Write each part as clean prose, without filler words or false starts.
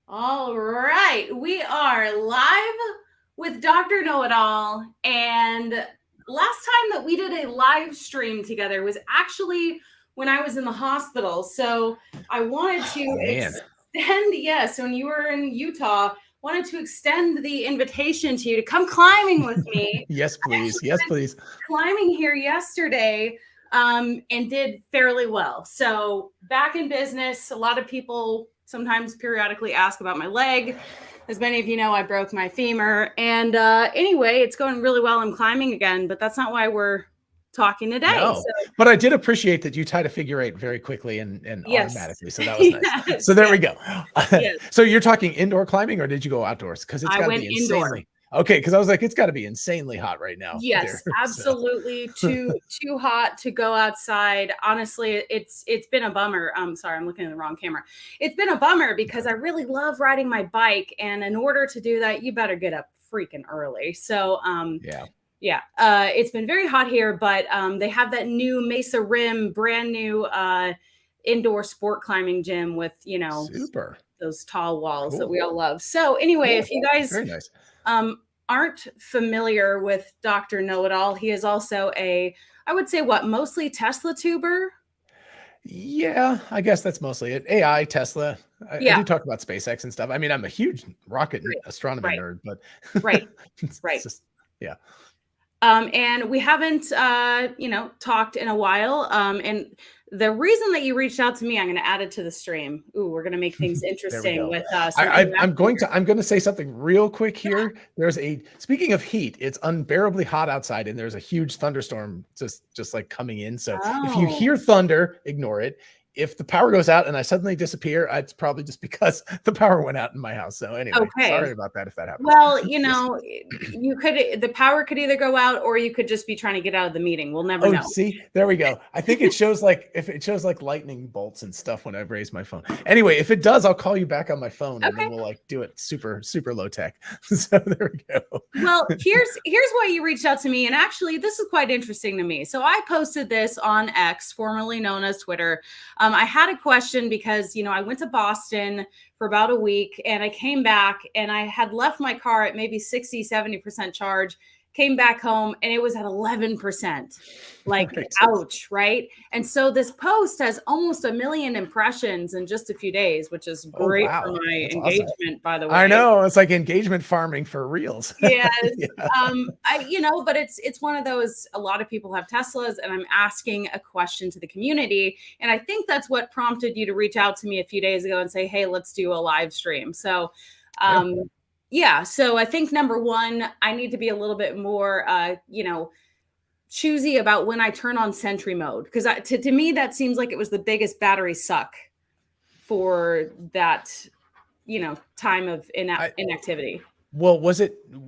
All right, we are live with Dr. Know-It-All, and last time that we did a live stream together was actually when I was in the hospital. So I wanted to Man. extend, yes, when you were in Utah, wanted to extend the invitation to you to come climbing with me. Yes, please. Yes, please. Climbing here yesterday and did fairly well. So back in business. A lot of people sometimes periodically ask about my leg. As many of you know, I broke my femur. And anyway, it's going really well. I'm climbing again, but that's not why we're talking today. No, but I did appreciate that you tied a figure eight very quickly and Yes. automatically. So that was nice. Yes, So there yes, we go. yes. So you're talking indoor climbing or did you go outdoors? Because it's I got to went be indoor. insanely. Okay, because I was like, it's got to be insanely hot right now. Yes, there, absolutely. Too hot to go outside. Honestly, it's been a bummer. I'm sorry, I'm looking at the wrong camera. It's been a bummer because I really love riding my bike, and in order to do that, you better get up freaking early. So yeah, it's been very hot here, but they have that new Mesa Rim, brand new indoor sport climbing gym with super those tall walls cool. that we all love. So anyway, Cool. if you guys Very nice. Aren't familiar with Dr. Know-It-All, he is also I would say mostly Tesla tuber. Yeah, I guess that's mostly it. AI, Tesla. I Yeah. do talk about SpaceX and stuff. I mean, I'm a huge rocket and astronomy Right. nerd, but Right. it's Right. just, yeah. And we haven't, talked in a while. And the reason that you reached out to me, I'm going to add it to the stream. Ooh, we're going to make things There we interesting go. with I'm going to say something real quick here. Speaking of heat, it's unbearably hot outside and there's a huge thunderstorm just like coming in. So if you hear thunder, ignore it. If the power goes out and I suddenly disappear, it's probably just because the power went out in my house. So anyway, sorry about that if that happens. Well, the power could either go out or you could just be trying to get out of the meeting. We'll never know. See, there we go. I think it shows if it shows like lightning bolts and stuff when I raise my phone. Anyway, if it does, I'll call you back on my phone and then we'll do it super, super low tech. So there we go. Well, here's why you reached out to me. And actually, this is quite interesting to me. So I posted this on X, formerly known as Twitter. I had a question because, I went to Boston for about a week and I came back and I had left my car at maybe 60-70% charge, came back home and it was at 11%. Like, right. Ouch, right? And so this post has almost 1 million impressions in just a few days, which is great for my engagement, awesome. By the way. I know, it's like engagement farming for reals. Yes. Yeah. But it's one of those, a lot of people have Teslas and I'm asking a question to the community. And I think that's what prompted you to reach out to me a few days ago and say, hey, let's do a live stream. So, yeah. So I think number one, I need to be a little bit more, choosy about when I turn on Sentry mode. Because to me, that seems like it was the biggest battery suck for that, time of inactivity. Well,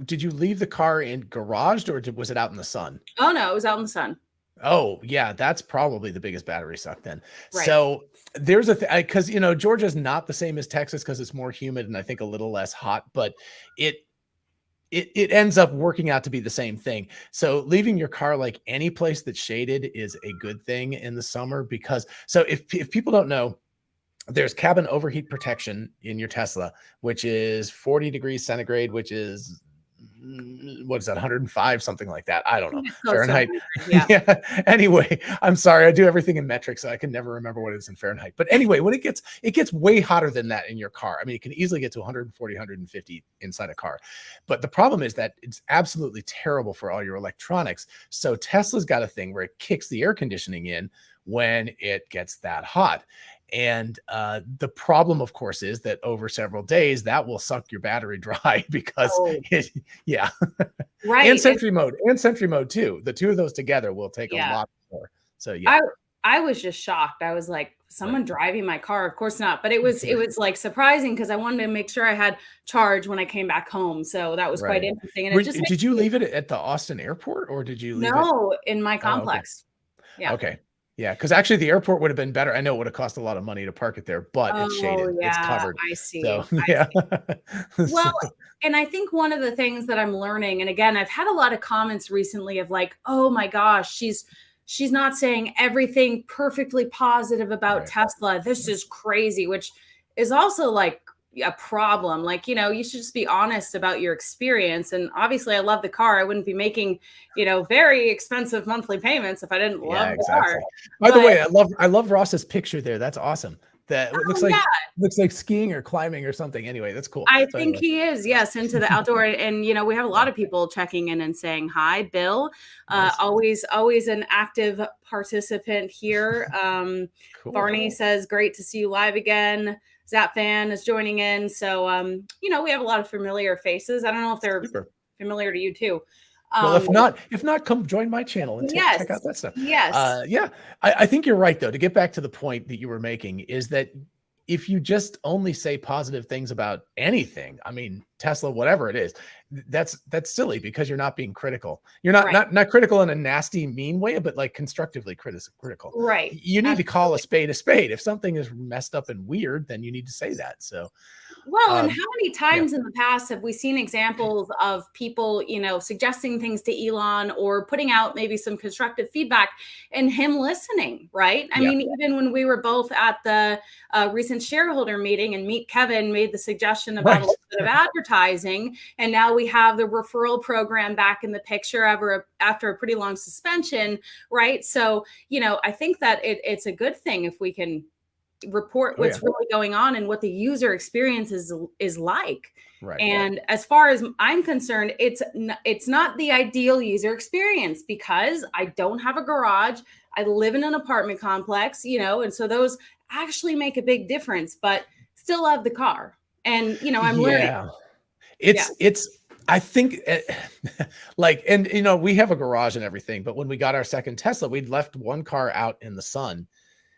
did you leave the car in garaged or was it out in the sun? Oh, no, it was out in the sun. Oh, yeah, that's probably the biggest battery suck then. Right. So there's because, Georgia's not the same as Texas because it's more humid and I think a little less hot, but it ends up working out to be the same thing. So leaving your car like any place that's shaded is a good thing in the summer because if people don't know, there's cabin overheat protection in your Tesla, which is 40 degrees centigrade, which is, what is that, 105, something like that. I don't know. Fahrenheit. Yeah. Anyway, I'm sorry. I do everything in metric, so I can never remember what it is in Fahrenheit. But anyway, when it gets way hotter than that in your car. I mean, it can easily get to 140, 150 inside a car. But the problem is that it's absolutely terrible for all your electronics. So Tesla's got a thing where it kicks the air conditioning in when it gets that hot. And the problem, of course, is that over several days that will suck your battery dry because right. And Sentry mode too. The two of those together will take a lot more. So yeah, I was just shocked. I was like, someone driving my car? Of course not. But it was like surprising because I wanted to make sure I had charge when I came back home. So that was quite interesting. And did you leave it at the Austin airport or did you leave it in my complex? Oh, okay. Yeah. Okay. Yeah, because actually the airport would have been better. I know it would have cost a lot of money to park it there, but it's shaded. Yeah, it's covered. I see. So, yeah. Well, and I think one of the things that I'm learning, and again, I've had a lot of comments recently of like, oh my gosh, she's not saying everything perfectly positive about Tesla. This is crazy, which is also like, a problem. Like, you know, you should just be honest about your experience. And obviously I love the car. I wouldn't be making, you know, very expensive monthly payments if I didn't love Yeah, the car. exactly. By the way, I love Ross's picture there. That's awesome. That Oh, yeah. looks like skiing or climbing or something. Anyway, that's cool. I So think anyway, he is, yes, into the outdoor. And you know, we have a lot of people checking in and saying hi. Bill, nice. always an active participant here. Cool. Barney says, great to see you live again. Zap fan is joining in. So you know, we have a lot of familiar faces. I don't know if they're Super. familiar to you too. Well, if not, come join my channel and check out that stuff. Yes. Yeah, I think you're right though. To get back to the point that you were making is that if you just only say positive things about anything, I mean, Tesla, whatever it is, that's silly because you're not being critical. You're not critical in a nasty, mean way, but like constructively critical. Right. You need to call a spade a spade. If something is messed up and weird, then you need to say that. So, well, and how many times in the past have we seen examples of people, you know, suggesting things to Elon or putting out maybe some constructive feedback and him listening, right? I mean, even when we were both at the recent shareholder meeting and Meet Kevin made the suggestion about a little bit of advertising, and now we have the referral program back in the picture after a pretty long suspension, right? So, you know, I think that it's a good thing if we can report what's really going on and what the user experience is like. And as far as I'm concerned, it's not the ideal user experience because I don't have a garage. I live in an apartment complex, you know, and so those actually make a big difference, but still have the car. And, you know, I'm learning. It's I think like, and you know, we have a garage and everything, but when we got our second Tesla, we'd left one car out in the sun,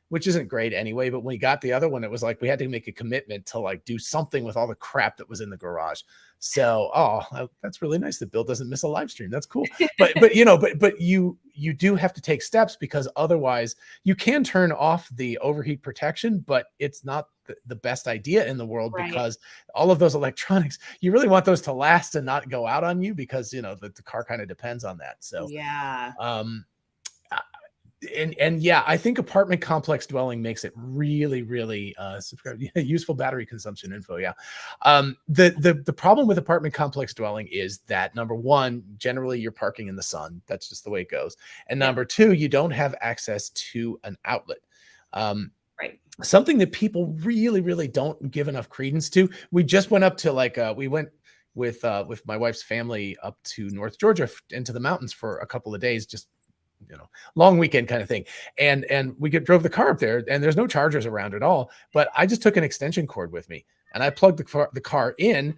which isn't great anyway. But when we got the other one, it was like we had to make a commitment to like do something with all the crap that was in the garage. So, that's really nice that Bill doesn't miss a live stream. That's cool. But you know, but you do have to take steps because otherwise you can turn off the overheat protection, but it's not the best idea in the world because all of those electronics, you really want those to last and not go out on you because, you know, the car kind of depends on that. So, and yeah, I think apartment complex dwelling makes it really, really useful battery consumption info. Yeah. The problem with apartment complex dwelling is that number one, generally you're parking in the sun. That's just the way it goes. And number two, you don't have access to an outlet. Something that people really, really don't give enough credence to. We just went up to we went with my wife's family up to North Georgia into the mountains for a couple of days, just, you know, long weekend kind of thing. And we drove the car up there and there's no chargers around at all, but I just took an extension cord with me and I plugged the car in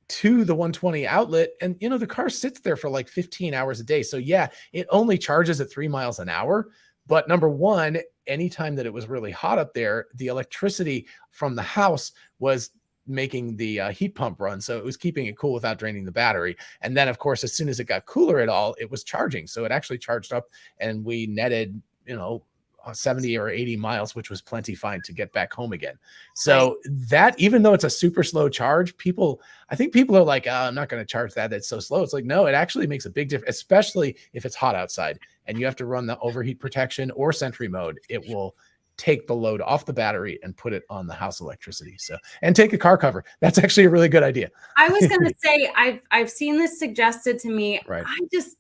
to the 120 outlet. And, you know, the car sits there for like 15 hours a day. So yeah, it only charges at 3 miles an hour. But number one, anytime that it was really hot up there, the electricity from the house was making the heat pump run. So it was keeping it cool without draining the battery. And then of course, as soon as it got cooler at all, it was charging. So it actually charged up and we netted, you know, 70 or 80 miles, which was plenty fine to get back home again. So that, even though it's a super slow charge, I think people are like, I'm not going to charge that. That's so slow. It's like, no, it actually makes a big difference, especially if it's hot outside and you have to run the overheat protection or sentry mode. It will take the load off the battery and put it on the house electricity. So, and take a car cover. That's actually a really good idea. I was going to say, I've seen this suggested to me. Right. I just,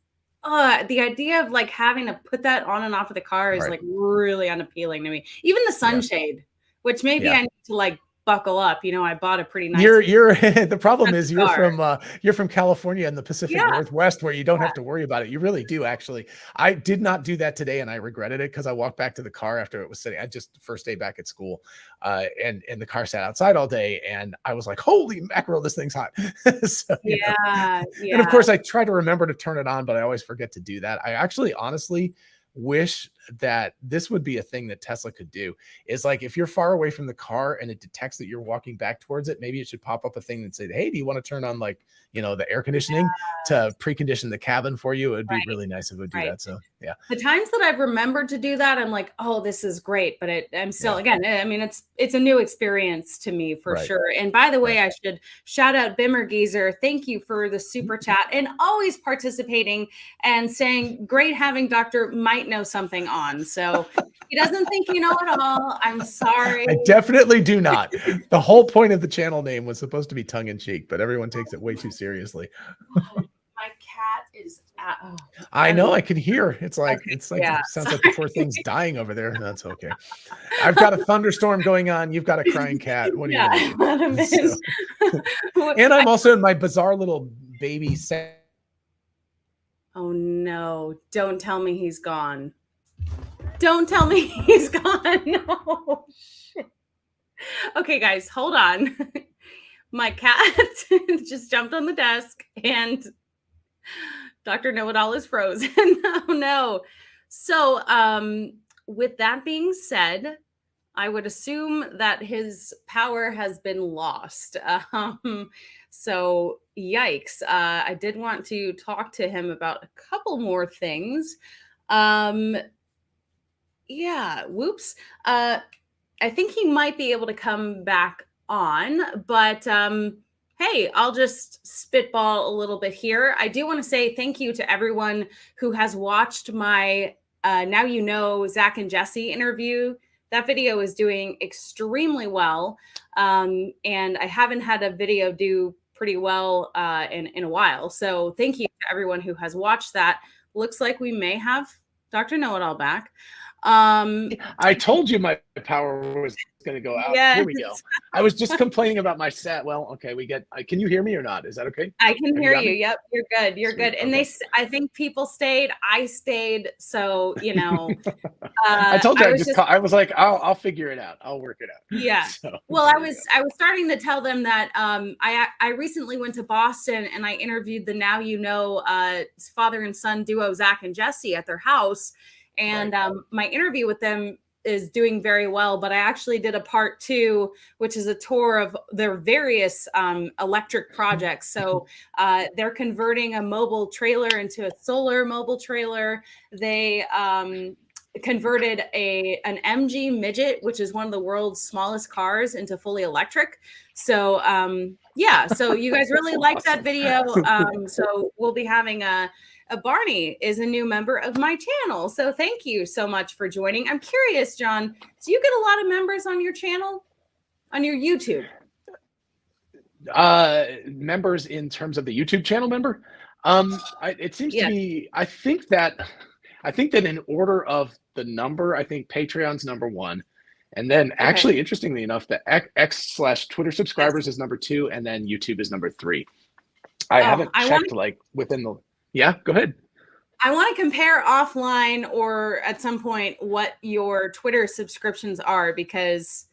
the idea of like having to put that on and off of the car is like really unappealing to me. Even the sunshade, which maybe I need to like buckle up. You know, I bought a pretty nice. You're the problem is you're from California in the Pacific Northwest where you don't have to worry about it. You really do. Actually, I did not do that today and I regretted it because I walked back to the car after it was sitting. I just first day back at school, and the car sat outside all day and I was like, holy mackerel, this thing's hot. So, and of course I try to remember to turn it on, but I always forget to do that. I actually honestly wish that this would be a thing that Tesla could do, is like if you're far away from the car and it detects that you're walking back towards it, maybe it should pop up a thing that said, hey, do you want to turn on like, you know, the air conditioning to precondition the cabin for you? It would be really nice if it would do that. So yeah, the times that I've remembered to do that, I'm like, oh, this is great. But I'm still, again, I mean, it's a new experience to me for sure. And by the way, I should shout out Bimmer Geezer. Thank you for the super chat and always participating and saying, great having Dr. Might Know Something on. on. So he doesn't think you know it all. I'm sorry. I definitely do not. The whole point of the channel name was supposed to be tongue in cheek, but everyone takes it way too seriously. My cat is I know, I can hear. It's like okay, it sounds like the poor thing's dying over there. That's okay. I've got a thunderstorm going on. You've got a crying cat. What are you gonna do? So, and I'm also in my bizarre little baby set. Oh no, don't tell me he's gone. Don't tell me he's gone. No shit. Okay, guys, hold on. My cat just jumped on the desk and Dr. Know-It-All is frozen. Oh no. So with that being said, I would assume that his power has been lost. So yikes. I did want to talk to him about a couple more things. Yeah, whoops. I think he might be able to come back on, but hey, I'll just spitball a little bit here. I do want to say thank you to everyone who has watched my Now You Know Zach and Jesse interview. That video is doing extremely well. And I haven't had a video do pretty well in a while. So thank you to everyone who has watched that. Looks like we may have Dr. Know-It-All back. I told you my power was going to go out. Yes. Here we go. I was just complaining about my set. Well, okay, can you hear me or not? Is that okay? I can hear you. Yep, you're good. You're Sweet. good. And okay. I think people stayed. I stayed. So, you know, I told you I was like, I'll figure it out. I'll work it out. Yeah. So, well, I was starting to tell them that I recently went to Boston and I interviewed the Now You Know father and son duo Zach and Jesse at their house. And my interview with them is doing very well, but I actually did a part 2, which is a tour of their various electric projects. So they're converting a mobile trailer into a solar mobile trailer. They converted an MG Midget, which is one of the world's smallest cars, into fully electric. So yeah, so you guys really liked that video. So we'll be having a Barney is a new member of my channel. So thank you so much for joining. I'm curious, John, do you get a lot of members on your channel, on your YouTube? Members in terms of the YouTube channel member? It seems to be, I think that in order of the number, I think Patreon's number 1. And then actually, interestingly enough, the X/Twitter subscribers is number 2, and then YouTube is number 3. I haven't checked within the... Yeah, go ahead. I want to compare offline or at some point what your Twitter subscriptions are, because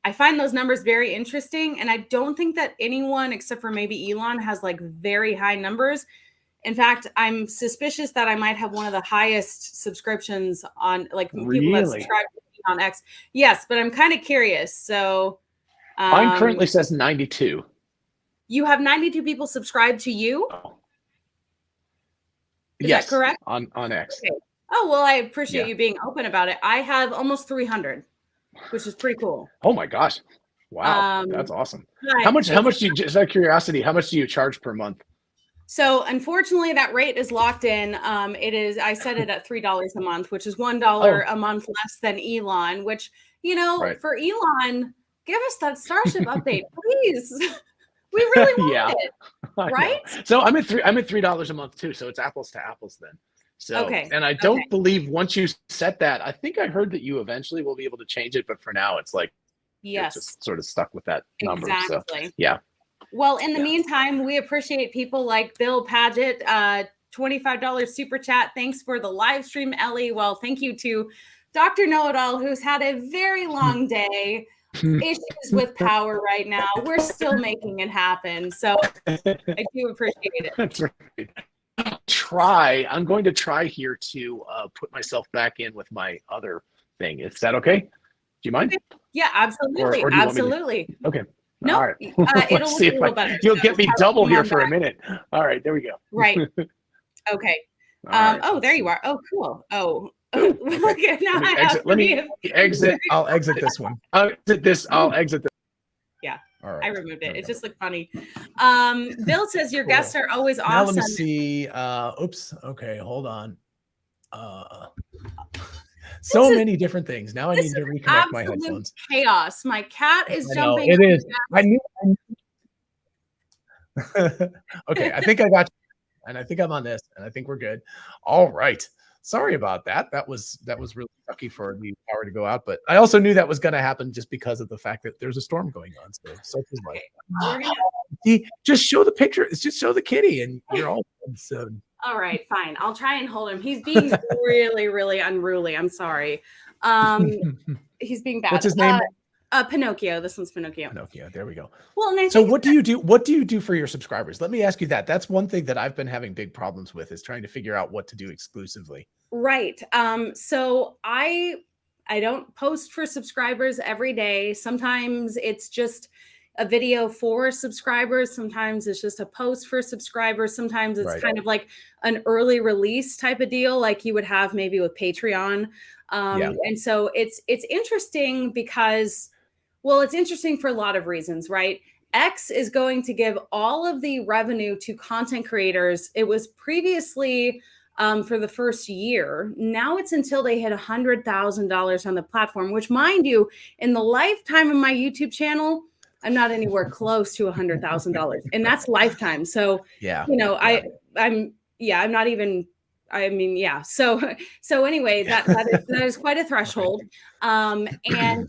I find those numbers very interesting. And I don't think that anyone except for maybe Elon has like very high numbers. In fact, I'm suspicious that I might have one of the highest subscriptions on people that subscribe to me on X. Yes, but I'm kind of curious. So mine currently says 92. You have 92 people subscribed to you? Oh. Is that correct? On X. Okay. Oh, well, I appreciate you being open about it. I have almost 300, which is pretty cool. Oh my gosh. Wow. That's awesome. How much do you, just out of curiosity, how much do you charge per month? So unfortunately that rate is locked in. I set it at $3 a month, which is $1 a month less than Elon, which, you know, for Elon, give us that Starship update, please. We really want it, right? So I'm at $3 a month too. So it's apples to apples then. So and I don't believe once you set that, I think I heard that you eventually will be able to change it, but for now it's like it's just sort of stuck with that number. Exactly. So yeah. Well, in the meantime, we appreciate people like Bill Paget, $25 super chat. Thanks for the live stream, Ellie. Well, thank you to Dr. Know-It-All, who's had a very long day. Issues with power right now. We're still making it happen. So I do appreciate it. That's right. I'm going to try here to put myself back in with my other thing. Is that okay? Do you mind? Yeah, absolutely. Or absolutely. Okay. No, all right. It'll look a little better. You'll get me double here for a minute. All right, there we go. Right. Okay. Oh, there you are. Oh, cool. Oh, look at now. Let me exit. I'll exit this one. I'll exit this. Yeah. All right. I removed it. It just looked funny. Bill says your guests are always awesome. Now let me see. Oops. Okay, hold on. So many different things. Now I This need is to reconnect my absolute headphones. chaos. My cat is I know jumping it on is. I knew. Okay, I think I got you, and I think I'm on this, and I think we're good. All right. Sorry about that. That was really lucky for the power to go out, but I also knew that was going to happen just because of the fact that there's a storm going on. So such is life. Okay, we're gonna. See, just show the picture. Just show the kitty, and you're all good. So. All right, fine. I'll try and hold him. He's being really, really unruly. I'm sorry. He's being bad. What's his name? Pinocchio. This one's Pinocchio. Pinocchio. There we go. Well, and I So think what do you do? What do you do for your subscribers? Let me ask you that. That's one thing that I've been having big problems with, is trying to figure out what to do exclusively. right. So I don't post for subscribers every day. Sometimes it's just a video for subscribers. Sometimes it's just a post for subscribers. Sometimes it's Right. kind of like an early release type of deal, like you would have maybe with Patreon. Yeah. And so it's interesting because, well, it's interesting for a lot of reasons, right? X is going to give all of the revenue to content creators. It was previously for the first year. Now it's until they hit $100,000 on the platform, which, mind you, in the lifetime of my YouTube channel, I'm not anywhere close to $100,000, and that's lifetime. So, Yeah. you know, I'm not even. I mean, yeah. So anyway, that is quite a threshold. And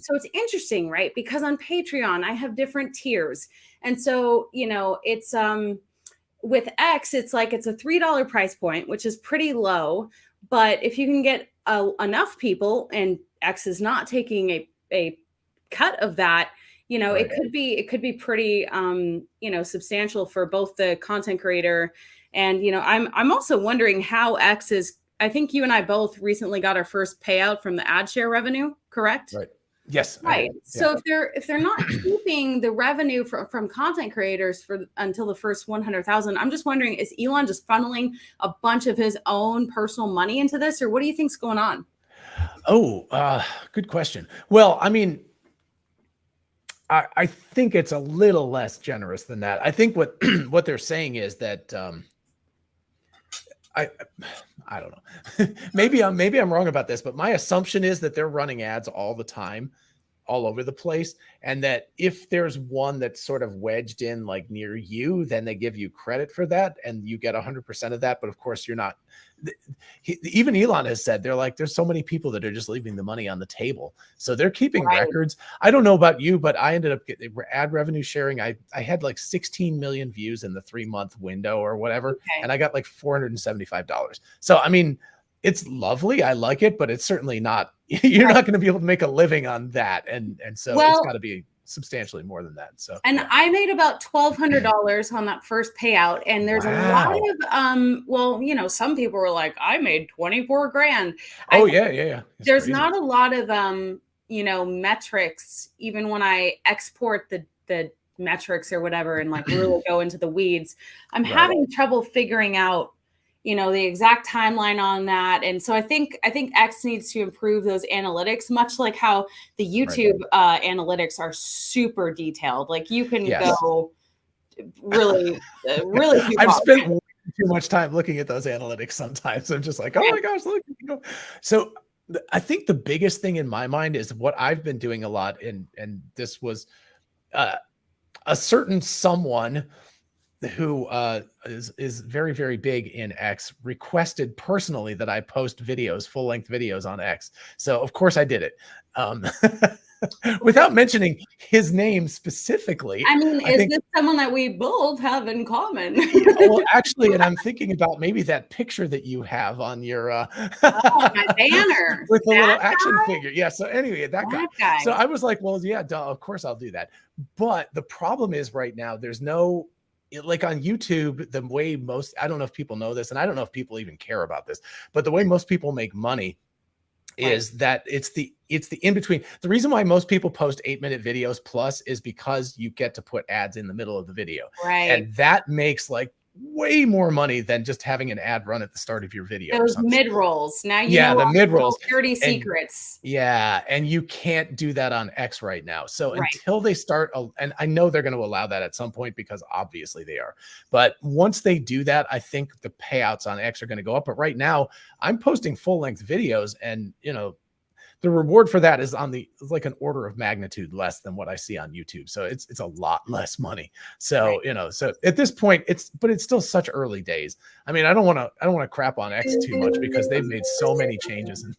so it's interesting, right? Because on Patreon, I have different tiers, and so it's with X, it's like it's a $3 price point, which is pretty low. But if you can get enough people, and X is not taking a cut of that, Right. it could be pretty substantial for both the content creator. And I'm also wondering how X is. I think you and I both recently got our first payout from the ad share revenue, correct? Right. Yes. Right. Yeah. So if they're not keeping the revenue from content creators for until the first 100,000, I'm just wondering, is Elon just funneling a bunch of his own personal money into this, or what do you think's going on? Oh, good question. Well, I mean, I think it's a little less generous than that. I think what what they're saying is that I don't know. maybe I'm wrong about this, but my assumption is that they're running ads all the time, all over the place, and that if there's one that's sort of wedged in like near you, then they give you credit for that and you get 100% of that. But of course you're not. Even Elon has said, they're like, there's so many people that are just leaving the money on the table, so they're keeping records. I don't know about you, but I ended up getting ad revenue sharing. I had like 16 million views in the 3-month window or whatever, and I got like $475. So I mean, it's lovely. I like it, but it's certainly not. You're not going to be able to make a living on that, and so it's got to be substantially more than that. So, and I made about $1,200 on that first payout, and there's a lot of some people were like, I made 24 grand. Oh yeah. There's crazy. Not a lot of metrics, even when I export the metrics or whatever and like really go into the weeds. I'm having trouble figuring out the exact timeline on that. And so I think X needs to improve those analytics, much like how the YouTube analytics are super detailed. Like you can go really I've spent way too much time looking at those analytics sometimes. I'm just like, oh my gosh, look. So I think the biggest thing in my mind is what I've been doing a lot, and this was a certain someone who is very, very big in X requested personally that I post videos, full-length videos on X. So of course I did it. Without mentioning his name specifically. I mean, is this someone that we both have in common? Well, actually, and I'm thinking about maybe that picture that you have on your my banner with the little action figure. Yeah. So anyway, that guy. So I was like, well, yeah, duh, of course I'll do that. But the problem is right now, there's no, like on YouTube, the way most, I don't know if people know this, and I don't know if people even care about this, but the way most people make money is that it's the in between. The reason why most people post 8-minute videos plus is because you get to put ads in the middle of the video. And that makes like way more money than just having an ad run at the start of your video. Those mid-rolls. Now you know the mid-rolls. Dirty secrets. And you can't do that on X right now. So until they start, and I know they're going to allow that at some point because obviously they are. But once they do that, I think the payouts on X are going to go up. But right now, I'm posting full-length videos, and the reward for that is like an order of magnitude less than what I see on YouTube. So it's a lot less money. So, so at this point but it's still such early days. I mean, I don't want to crap on X too much because they've made so many changes and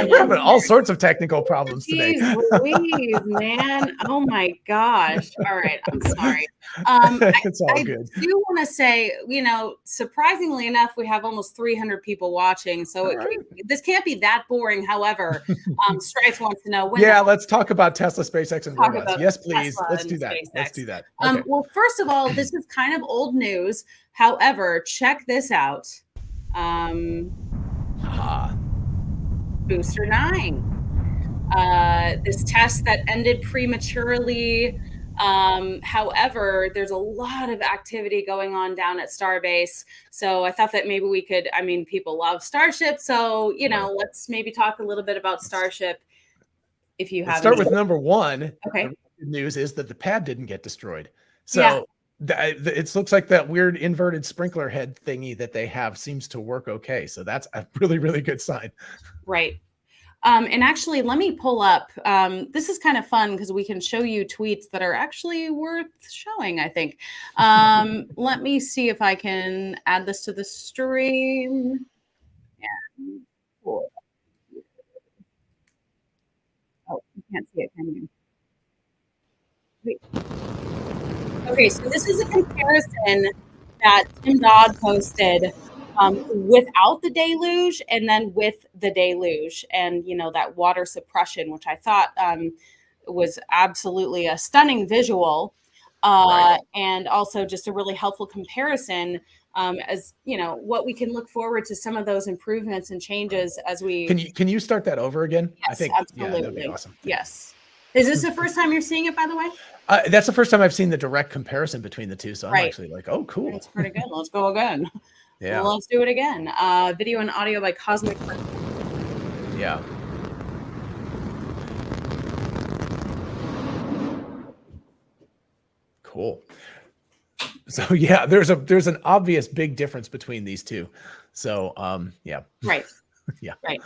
we're having all sorts of technical problems today. Jeez Louise, man. Oh my gosh. All right. I'm sorry. It's all good. I do want to say, surprisingly enough, we have almost 300 people watching. So this can't be that boring. However, Strife wants to know when. Yeah, let's talk about Tesla, SpaceX, and robots. Yes, please. Tesla Let's do that. SpaceX. Let's do that. Okay. Well, first of all, this is kind of old news. However, check this out. Booster 9. This test that ended prematurely. However, there's a lot of activity going on down at Starbase. So I thought that maybe we could, people love Starship. So, let's maybe talk a little bit about Starship. If you have start with number one. Okay. The good news is that the pad didn't get destroyed. So it looks like that weird inverted sprinkler head thingy that they have seems to work okay. So that's a really, really good sign. Right. And actually, let me pull up. This is kind of fun because we can show you tweets that are actually worth showing, I think. Let me see if I can add this to the stream. Yeah. Cool. Oh, you can't see it, can you? Wait. Okay, so this is a comparison that Tim Dodd posted without the deluge and then with the deluge, and that water suppression, which I thought was absolutely a stunning visual, and also just a really helpful comparison as what we can look forward to some of those improvements and changes as we. Can you start that over again? Yes, I think absolutely. that'd be awesome. Yes. Is this the first time you're seeing it, by the way? That's the first time I've seen the direct comparison between the two. So I'm actually like, oh, cool. That's pretty good. Let's go again. Yeah. Well, let's do it again. Video and audio by Cosmic. Yeah. Cool. So yeah, there's an obvious big difference between these two. So yeah. Right. Yeah. Right.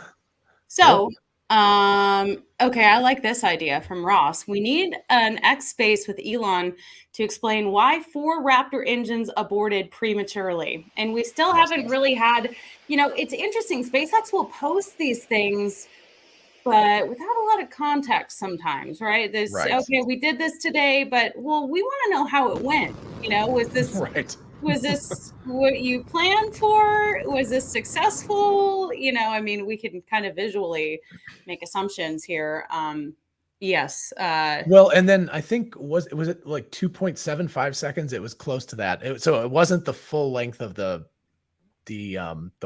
So okay, I like this idea from Ross. We need an X space with Elon to explain why 4 Raptor engines aborted prematurely. And we still haven't really had, it's interesting. SpaceX will post these things, but without a lot of context sometimes, right? Okay, we did this today, but we want to know how it went. Was this was this what you planned for? Was this successful? We can kind of visually make assumptions here. Yes. Well, and then I think was it like 2.75 seconds? It was close to that. So it wasn't the full length of the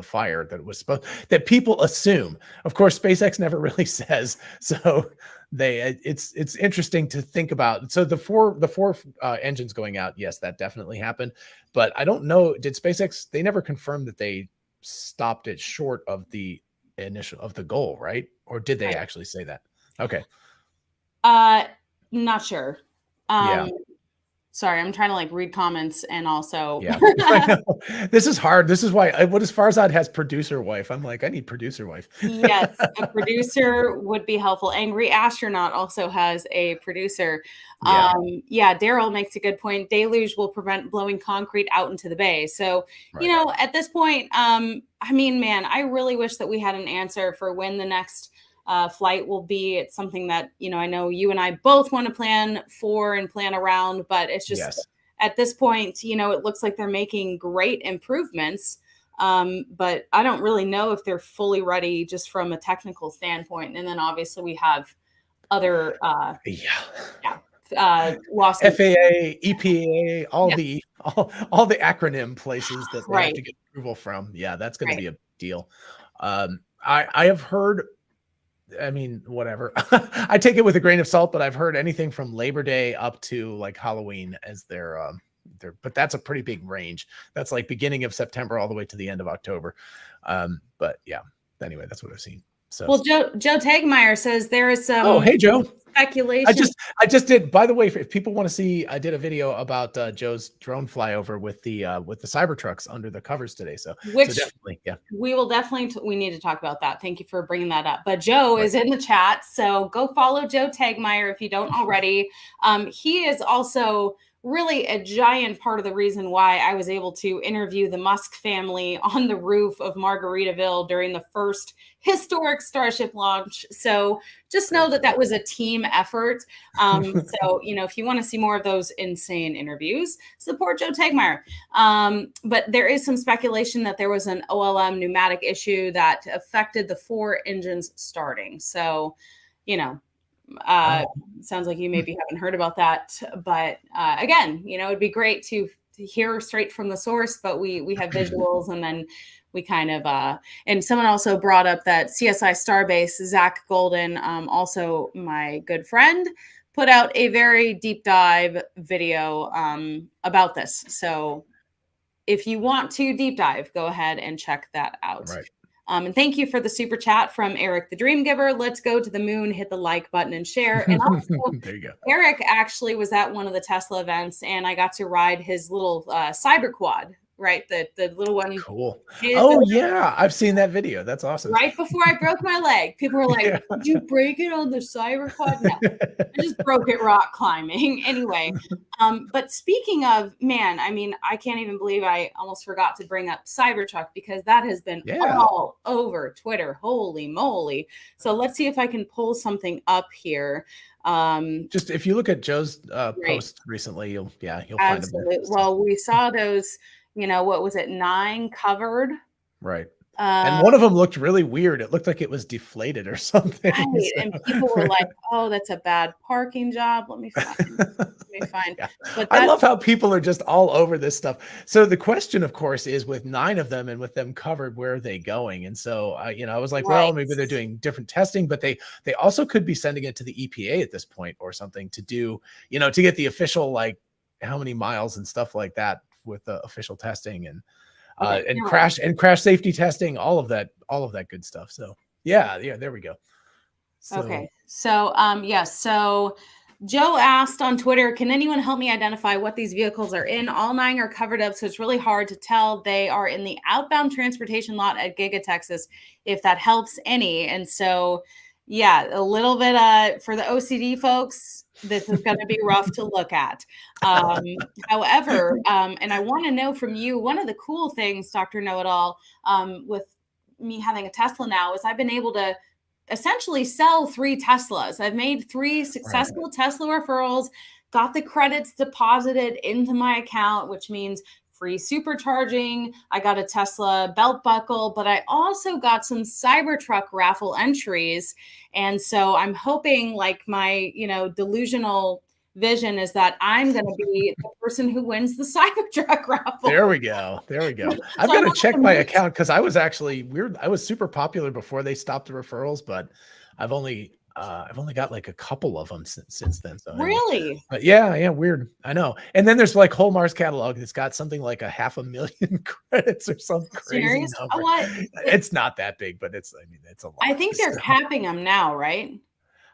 fire that it was supposed, that people assume. Of course, SpaceX never really says. So it's interesting to think about. So the four engines going out, yes, that definitely happened. But I don't know, did SpaceX, they never confirmed that they stopped it short of the goal, right? Or did they actually say that? Okay. Not sure. Yeah. Sorry, I'm trying to read comments and also. Yeah, this is hard. This is why what as Farzad has producer wife. I'm like, I need producer wife. Yes, a producer would be helpful. Angry Astronaut also has a producer. Yeah, Daryl makes a good point. Deluge will prevent blowing concrete out into the bay. So, at this point, man, I really wish that we had an answer for when the next flight will be. It's something that I know you and I both want to plan for and plan around, but it's just at this point, it looks like they're making great improvements, but I don't really know if they're fully ready just from a technical standpoint. And then obviously we have other lawsuits. FAA, EPA, all the acronym places that they have to get approval from. Yeah, that's going to be a deal. I have heard, whatever. I take it with a grain of salt, but I've heard anything from Labor Day up to like Halloween as their but that's a pretty big range. That's like beginning of September all the way to the end of October. But yeah, anyway, that's what I've seen. So, well, Joe Tagmeyer says there is oh, some hey, Joe. speculation. I just did, by the way, if people want to see, I did a video about Joe's drone flyover with the Cybertrucks under the covers today. So Which definitely, yeah. we will definitely, we need to talk about that. Thank you for bringing that up. But Joe Right. is in the chat. So go follow Joe Tagmeyer if you don't already. He is also really a giant part of the reason why I was able to interview the Musk family on the roof of Margaritaville during the first historic Starship launch. So just know that that was a team effort. So, if you want to see more of those insane interviews, support Joe Tagmeyer. But there is some speculation that there was an OLM pneumatic issue that affected the 4 engines starting. So, sounds like you maybe haven't heard about that. But again, it'd be great to hear straight from the source, but we have visuals, and then we kind of and someone also brought up that CSI Starbase, Zach Golden, also my good friend, put out a very deep dive video about this. So if you want to deep dive, go ahead and check that out. Right. And thank you for the super chat from Eric the Dream Giver. Let's go to the moon, hit the like button and share. And also, there you go. Eric actually was at one of the Tesla events, and I got to ride his little cyber quad, right? The little one. Cool. Oh, yeah. I've seen that video. That's awesome. Right before I broke my leg, people were like, did you break it on the cyber quad? No, I just broke it rock climbing. Anyway, but speaking of, man, I mean, I can't even believe I almost forgot to bring up Cybertruck, because that has been all over Twitter. Holy moly. So let's see if I can pull something up here. Just if you look at Joe's posts recently, you'll find them. Well, we saw those, what was it, 9 covered? Right. And one of them looked really weird. It looked like it was deflated or something. Right. So. And people were like, oh, that's a bad parking job. Let me find. Yeah. But I love how people are just all over this stuff. So the question, of course, is with 9 of them and with them covered, where are they going? And so, I was like, well, maybe they're doing different testing, but they also could be sending it to the EPA at this point or something to do, to get the official, like, how many miles and stuff like that with the official testing and crash safety testing, all of that good stuff. So yeah, there we go. Okay. So yes. So Joe asked on Twitter, can anyone help me identify what these vehicles are in? All 9 are covered up, so it's really hard to tell. They are in the outbound transportation lot at Giga Texas, if that helps any. And so, yeah, a little bit for the OCD folks, this is going to be rough to look at. However, and I want to know from you, one of the cool things, Dr. Know-It-All, with me having a Tesla now, is I've been able to essentially sell 3 Teslas. I've made 3 successful Tesla referrals, got the credits deposited into my account, which means free supercharging. I got a Tesla belt buckle, but I also got some Cybertruck raffle entries. And so I'm hoping, like, my, delusional vision is that I'm going to be the person who wins the Cybertruck raffle. There we go. I've got to check my account, because I was actually I was super popular before they stopped the referrals, but I've only got like a couple of them since then. So really, but yeah, weird. I know. And then there's like Whole Mars catalog that's got something like 500,000 credits or some crazy number. It's not that big, but it's a lot. I think they're capping them now, right?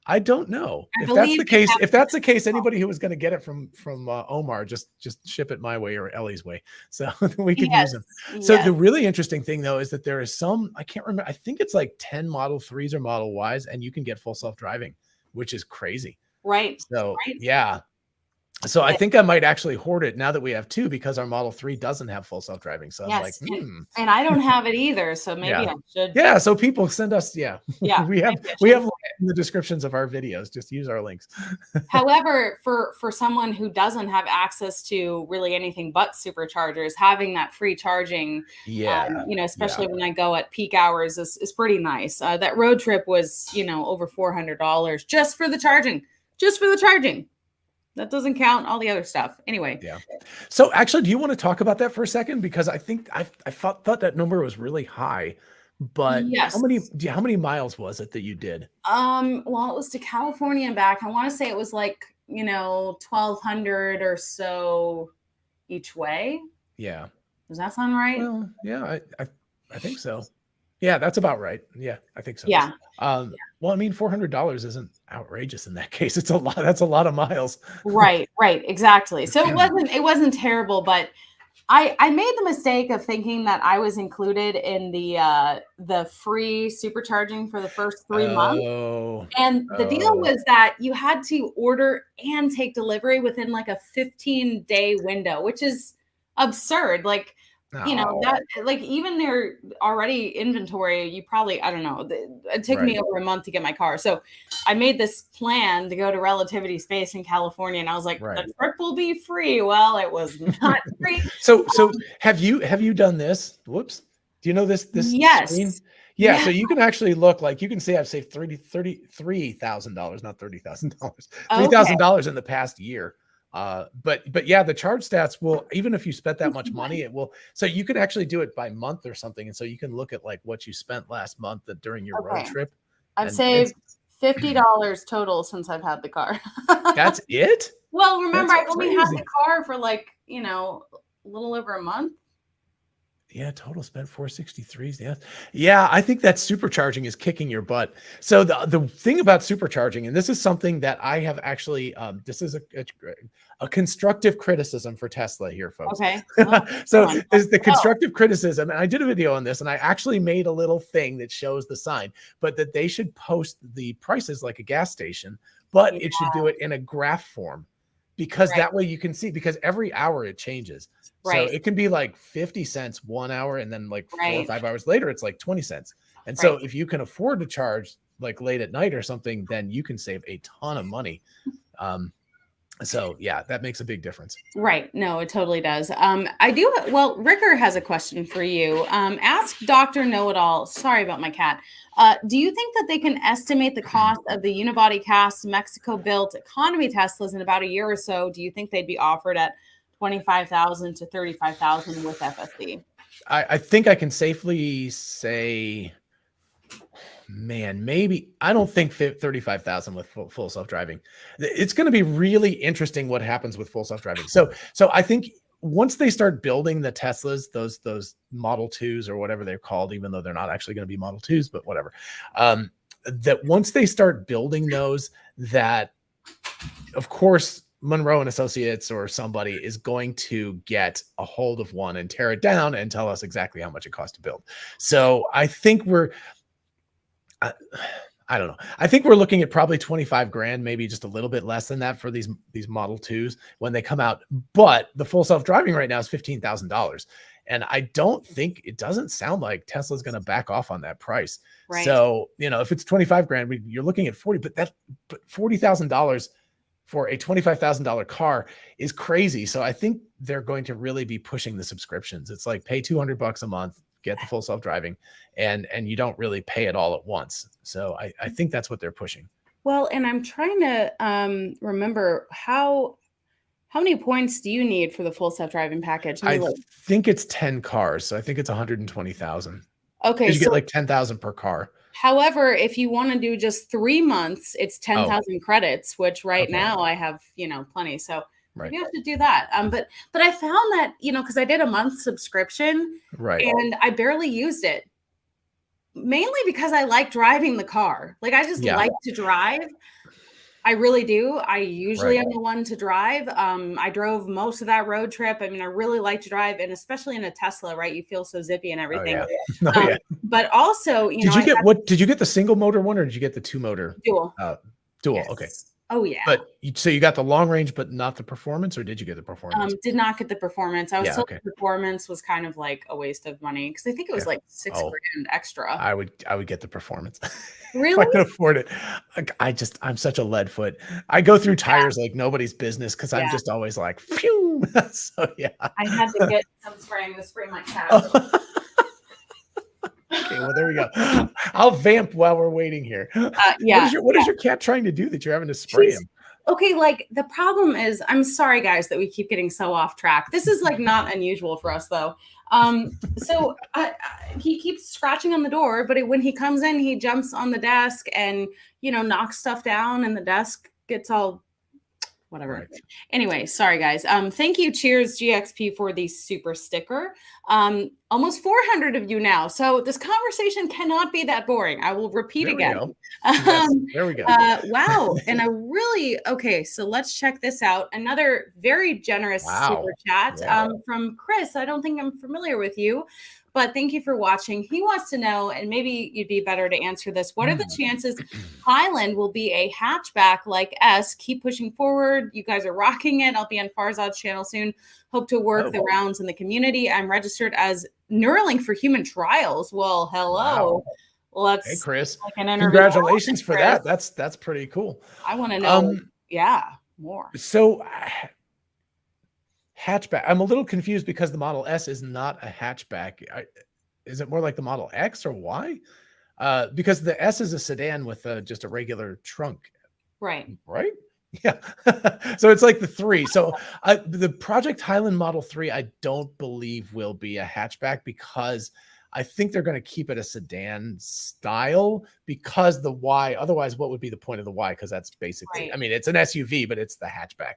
I don't know if that's the case. If that's the case, anybody who was going to get it from Omar, just ship it my way or Ellie's way, so we could use them. So the really interesting thing, though, is that there is some, I can't remember, I think it's like 10 Model 3s or Model Ys, and you can get full self-driving, which is crazy. Right. So yeah. So I think I might actually hoard it now that we have 2, because our Model 3 doesn't have full self-driving. So I'm like, and I don't have it either. So maybe I should. Yeah. So people send us. Yeah. we have in the descriptions of our videos. Just use our links. However, for someone who doesn't have access to really anything but superchargers, having that free charging, especially when I go at peak hours, is pretty nice. That road trip was, over $400 just for the charging. That doesn't count all the other stuff. Anyway. Yeah. So actually, do you want to talk about that for a second? Because I think I thought that number was really high, but how many miles was it that you did? Well, it was to California and back. I want to say it was like, 1,200 or so each way. Yeah. Does that sound right? Well, yeah, I think so. Yeah, that's about right. Yeah, I think so. Yeah. Well, I mean, $400 isn't outrageous in that case. It's a lot. That's a lot of miles. Right, exactly. So it wasn't terrible, but I made the mistake of thinking that I was included in the free supercharging for the first 3 months. Oh, And the deal oh, was that you had to order and take delivery within like a 15-day window, which is absurd. Like, oh, that like even their already inventory, you probably, I don't know, it took me right, over a month to get my car. So I made this plan to go to Relativity Space in California, and I was like, right. the trip will be free. Well, it was not free. So have you done this? Whoops. Do you know this screen? Yes. Yeah, Yeah. so you can actually look like you can see I've saved $33,000, not $30,000, Okay. $3,000 in the past year. But yeah, the charge stats will, even if you spent that much money, it will. So you can actually do it by month or something, and so you can look at like what you spent last month during your road Okay. trip, I've and it's saved $50 total since I've had the car. that's it. Well, remember, That's I've only had the crazy. car for like, a little over a month. Yeah, total spent 463. Yeah. Yeah, I think that supercharging is kicking your butt. So the thing about supercharging, and this is something that I have actually this is a constructive criticism for Tesla here, folks. Okay. Oh, go So on. is the Oh, constructive criticism, and I did a video on this, and I actually made a little thing that shows the sign, but that they should post the prices like a gas station, but yeah, it should do it in a graph form, because right, that way you can see, because every hour it changes. So right, it can be like 50 cents 1 hour, and then like 4 or 5 hours later, it's like 20 cents. And so right. if you can afford to charge like late at night or something, then you can save a ton of money. Um, so yeah, that makes a big difference. Right. No, it totally does. I do. Well, Ricker has a question for you. Ask Dr. Know-It-All. Sorry about my cat. Do you think that they can estimate the cost of the unibody cast Mexico-built economy Teslas in about a year or so? Do you think they'd be offered at 25,000 to 35,000 with FSD? I think I can safely say, man, maybe I don't think 35,000 with full self-driving. It's going to be really interesting what happens with full self-driving. So I think once they start building the Teslas, those Model 2s or whatever they're called, even though they're not actually going to be Model 2s, but whatever, that once they start building those, that of course Monroe and Associates or somebody is going to get a hold of one and tear it down and tell us exactly how much it costs to build. So I think I don't know. I think we're looking at probably 25 grand, maybe just a little bit less than that for these Model 2s when they come out. But the full self-driving right now is $15,000. And I don't think, it doesn't sound like Tesla's going to back off on that price. Right. So, if it's 25 grand, you're looking at 40, but $40,000 for a $25,000 car is crazy. So I think they're going to really be pushing the subscriptions. It's like pay $200 a month, get the full self-driving, and you don't really pay it all at once. So I think that's what they're pushing. Well, and I'm trying to remember how many points do you need for the full self-driving package? I think it's 10 cars. So I think it's 120,000. Okay, You get like 10,000 per car. However, if you want to do just 3 months, it's 10,000 credits, which right now I have, plenty. So right. You have to do that. But I found that, because I did a month subscription, right, and I barely used it. Mainly because I like driving the car. Like I just like to drive. I really do. I usually am the one to drive. I drove most of that road trip. I mean, I really like to drive, and especially in a Tesla, right? You feel so zippy and everything. But also, did you get the single motor one, or did you get the 2-motor? Dual. Dual. Yes. Okay. Oh yeah. But so you got the long range, but not the performance, or did you get the performance? Did not get the performance. I was told the performance was kind of like a waste of money, because I think it was like $6 grand extra. I would get the performance. Really? If I could afford it. I'm such a lead foot. I go through tires like nobody's business, because I'm just always like, phew. So yeah. I had to get some spraying to spray my cat. Okay, well, there we go. I'll vamp while we're waiting here. What is your cat trying to do that you're having to spray him? Okay, like the problem is, I'm sorry guys that we keep getting so off track. This is like not unusual for us though. So he keeps scratching on the door, but when he comes in, he jumps on the desk and knocks stuff down, and the desk gets all whatever. Right. Anyway, sorry guys. Thank you, Cheers GXP, for the super sticker. Almost 400 of you now. So this conversation cannot be that boring. I will repeat There again. We go. Yes, there we go. Wow. And okay, so let's check this out. Another very generous super chat from Chris. I don't think I'm familiar with you, but thank you for watching. He wants to know, and maybe you'd be better to answer this. What are the chances Highland will be a hatchback like S? Keep pushing forward. You guys are rocking it. I'll be on Farzad's channel soon. Hope to work the rounds in the community. I'm registered as Neuralink for human trials. Well, hello. Let's Hey, Chris. like Congratulations for that. That's pretty cool. I want to know. More. So hatchback. I'm a little confused because the Model S is not a hatchback. Is it more like the Model X or Y? Because the S is a sedan with just a regular trunk. Right. Yeah. So it's like the 3. So the Project Highland Model 3, I don't believe will be a hatchback because I think they're going to keep it a sedan style because the Y, otherwise what would be the point of the Y? Because that's basically, I mean, it's an SUV, but it's the hatchback.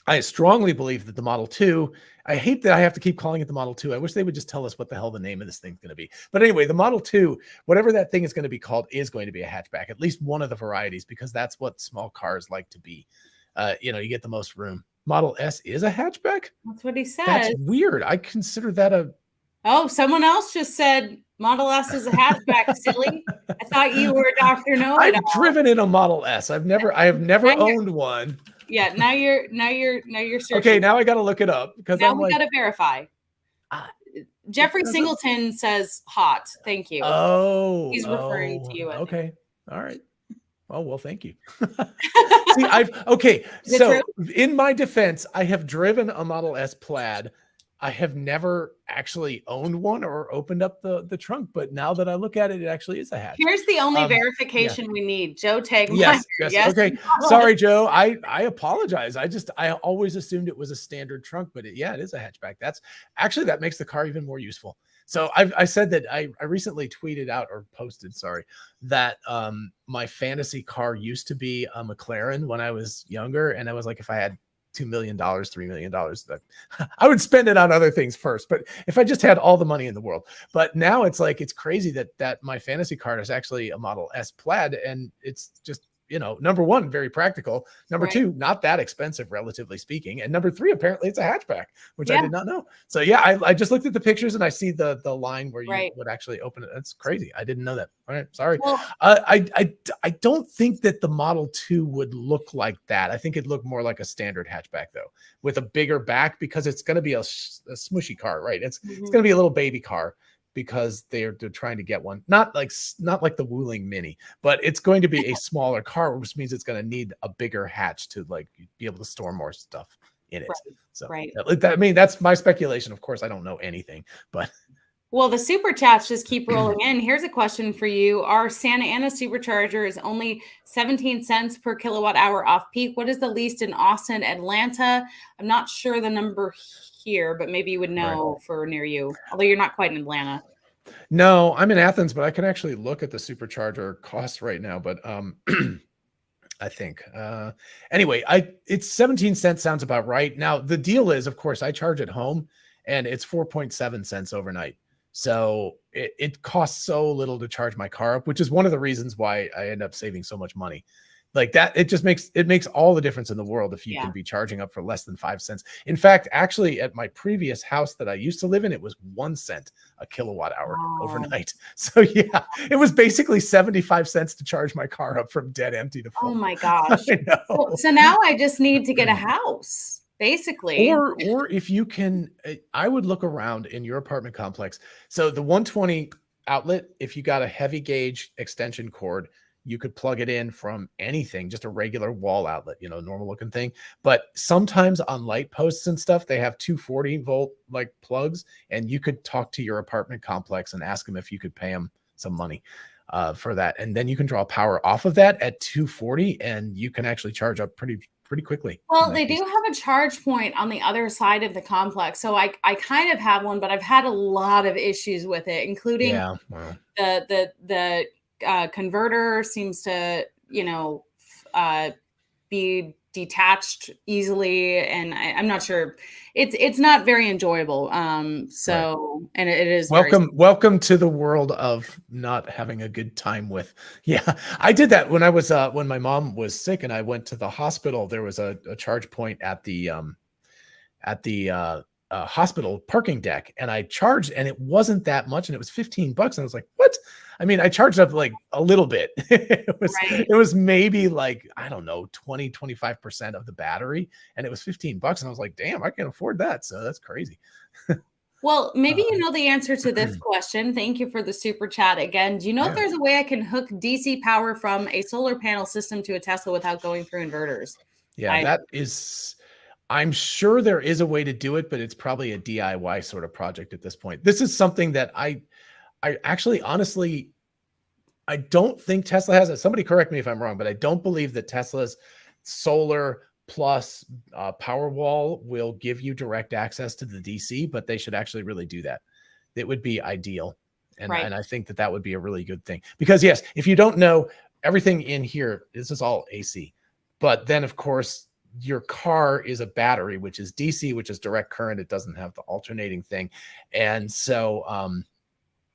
I strongly believe that the Model 2, I hate that I have to keep calling it the Model 2. I wish they would just tell us what the hell the name of this thing's going to be. But anyway, the Model 2, whatever that thing is going to be called, is going to be a hatchback, at least one of the varieties, because that's what small cars like to be. You get the most room. Model S is a hatchback? That's what he said. That's weird. I consider that a... Oh, someone else just said Model S is a hatchback, silly. I thought you were Dr. Know-It-All. I've driven in a Model S. I have never owned one. Yeah, now you're searching. Okay, now I got to look it up because now we got to verify. Jeffrey Singleton says hot. Thank you. Oh, he's referring to you. Okay, all right. Oh, well, thank you. See, so in my defense, I have driven a Model S Plaid. I have never actually owned one or opened up the trunk, but now that I look at it, it actually is a hatch. Here's the only verification we need. Joe Tagmeyer. Yes. Okay. Sorry, Joe. I apologize. I always assumed it was a standard trunk, but it is a hatchback. That makes the car even more useful. So I said that I recently tweeted out or posted, that my fantasy car used to be a McLaren when I was younger. And I was like, if I had $2 million, $3 million, I would spend it on other things first. But if I just had all the money in the world, but now it's like, it's crazy that my fantasy car is actually a Model S Plaid. And it's just, number one, very practical. Number two, not that expensive, relatively speaking. And number three, apparently it's a hatchback, which I did not know. So I just looked at the pictures and I see the line where you would actually open it. That's crazy. I didn't know that. All right. Sorry. Well, I don't think that the Model 2 would look like that. I think it'd look more like a standard hatchback though, with a bigger back because it's going to be a smushy car, right? It's going to be a little baby car. Because they're trying to get one, not like the Wuling Mini, but it's going to be a smaller car, which means it's going to need a bigger hatch to be able to store more stuff in it. So that's my speculation. Of course, I don't know anything, but. Well, the super chats just keep rolling in. Here's a question for you. Our Santa Ana supercharger is only 17 cents per kilowatt hour off peak. What is the least in Austin, Atlanta? I'm not sure the number here, but maybe you would know for near you, although you're not quite in Atlanta. No, I'm in Athens, but I can actually look at the supercharger costs right now. But I think anyway, it's 17 cents sounds about right. Now the deal is, of course, I charge at home and it's 4.7 cents overnight. So it costs so little to charge my car up, which is one of the reasons why I end up saving so much money. Like that, it makes all the difference in the world if you can be charging up for less than 5 cents. In fact, actually, at my previous house that I used to live in, it was 1 cent a kilowatt hour overnight. So it was basically 75 cents to charge my car up from dead empty to full. Oh my gosh! So now I just need to get a house, basically. Or if you can, I would look around in your apartment complex. So the 120 outlet, if you got a heavy gauge extension cord, you could plug it in from anything, just a regular wall outlet, normal looking thing. But sometimes on light posts and stuff, they have 240 volt like plugs, and you could talk to your apartment complex and ask them if you could pay them some money for that. And then you can draw power off of that at 240 and you can actually charge up pretty quickly. Well, they do have a charge point on the other side of the complex. So I kind of have one, but I've had a lot of issues with it, including the converter seems to, be detached easily, and I'm not sure. It's not very enjoyable. So, and it is welcome to the world of not having a good time with. Yeah, I did that when I was when my mom was sick and I went to the hospital. There was a charge point at the hospital parking deck, and I charged, and it wasn't that much, and it was $15. And I was like, what? I mean, I charged up like a little bit. It was maybe like, I don't know, 20-25% of the battery, and it was $15. And I was like, damn, I can't afford that. So that's crazy. Well, maybe you know the answer to this question. Thank you for the super chat again. Do you know if there's a way I can hook DC power from a solar panel system to a Tesla without going through inverters? Yeah, that is, I'm sure there is a way to do it, but it's probably a DIY sort of project at this point. This is something that I actually, honestly, I don't think Tesla has it. Somebody correct me if I'm wrong, but I don't believe that Tesla's solar plus Powerwall will give you direct access to the DC, but they should actually really do that. It would be ideal. And I think that that would be a really good thing, because yes, if you don't know, everything in here, this is all AC, but then of course your car is a battery, which is DC, which is direct current. It doesn't have the alternating thing. And so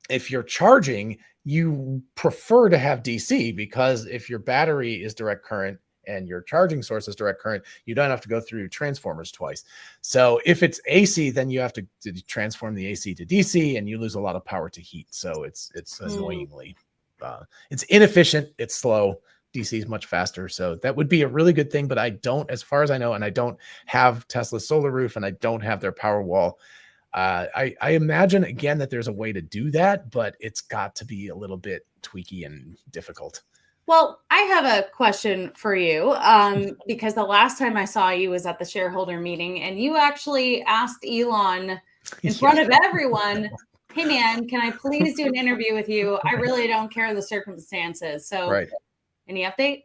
if you're charging, you prefer to have DC, because if your battery is direct current and your charging source is direct current, you don't have to go through transformers twice. So if it's AC, then you have to transform the AC to DC, and you lose a lot of power to heat. So it's annoyingly, it's inefficient, it's slow. DC is much faster. So that would be a really good thing, but I don't, as far as I know, and I don't have Tesla's solar roof, and I don't have their Powerwall. I imagine again that there's a way to do that, but it's got to be a little bit tweaky and difficult. Well, I have a question for you, because the last time I saw you was at the shareholder meeting, and you actually asked Elon in front of everyone, hey man, can I please do an interview with you? I really don't care the circumstances. So any update?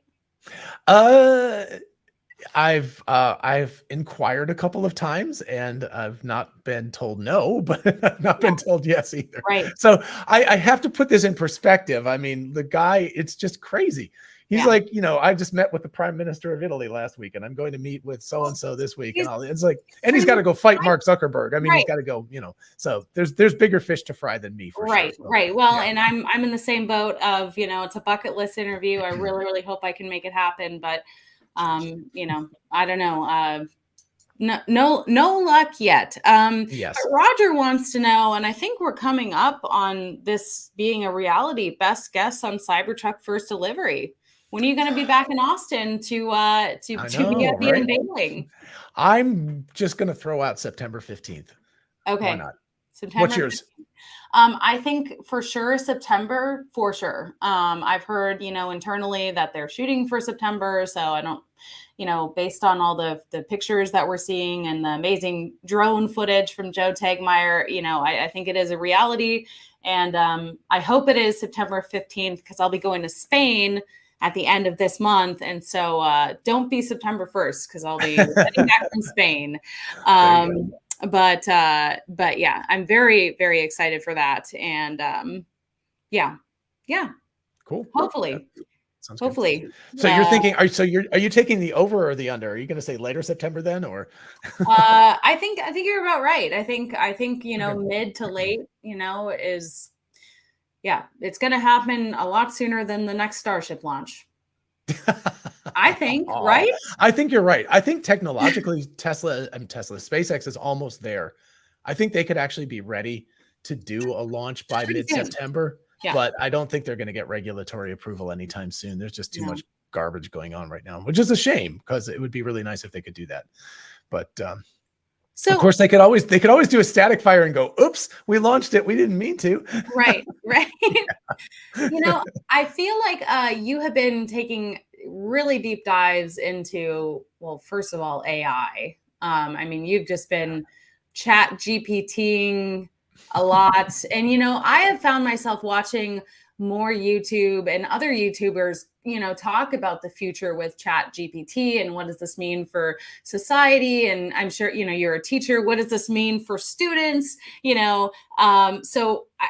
I've inquired a couple of times, and I've not been told no, but I've not been told yes either. So I have to put this in perspective. I mean, the guy, it's just crazy. He's like, I just met with the Prime Minister of Italy last week, and I'm going to meet with so-and-so this week. And all it's like, and he's got to go fight Mark Zuckerberg. I mean, he's got to go, so there's bigger fish to fry than me, for sure. So, Well, and I'm in the same boat of, it's a bucket list interview. I really, really hope I can make it happen, but I don't know. No luck yet. Yes. But Roger wants to know, and I think we're coming up on this being a reality. Best guess on Cybertruck first delivery. When are you going to be back in Austin to be at the unveiling? I'm just going to throw out September 15th. Okay. Why not? September. What's yours? I think for sure September, for sure. I've heard, internally that they're shooting for September. So I don't, based on all the pictures that we're seeing and the amazing drone footage from Joe Tegmeyer, I think it is a reality. And I hope it is September 15th, because I'll be going to Spain at the end of this month. And so don't be September 1st, because I'll be heading back from Spain. But yeah, I'm very, very excited for that. And yeah. Cool. Hopefully. Hopefully. Good. So you're thinking, are you taking the over or the under? Are you going to say later September then, or? I think you're about right. I think mid to late, is, it's going to happen a lot sooner than the next Starship launch. I think, right? I think you're right. I think technologically SpaceX is almost there. I think they could actually be ready to do a launch by mid-September, but I don't think they're going to get regulatory approval anytime soon. There's just too much garbage going on right now, which is a shame, because it would be really nice if they could do that. But so, of course, they could always do a static fire and go, oops, we launched it, we didn't mean to. Right. I feel like you have been taking really deep dives into, well, first of all, AI. I mean, you've just been chat GPTing a lot. And, I have found myself watching more YouTube and other YouTubers, talk about the future with chat GPT and what does this mean for society? And I'm sure, you're a teacher. What does this mean for students? So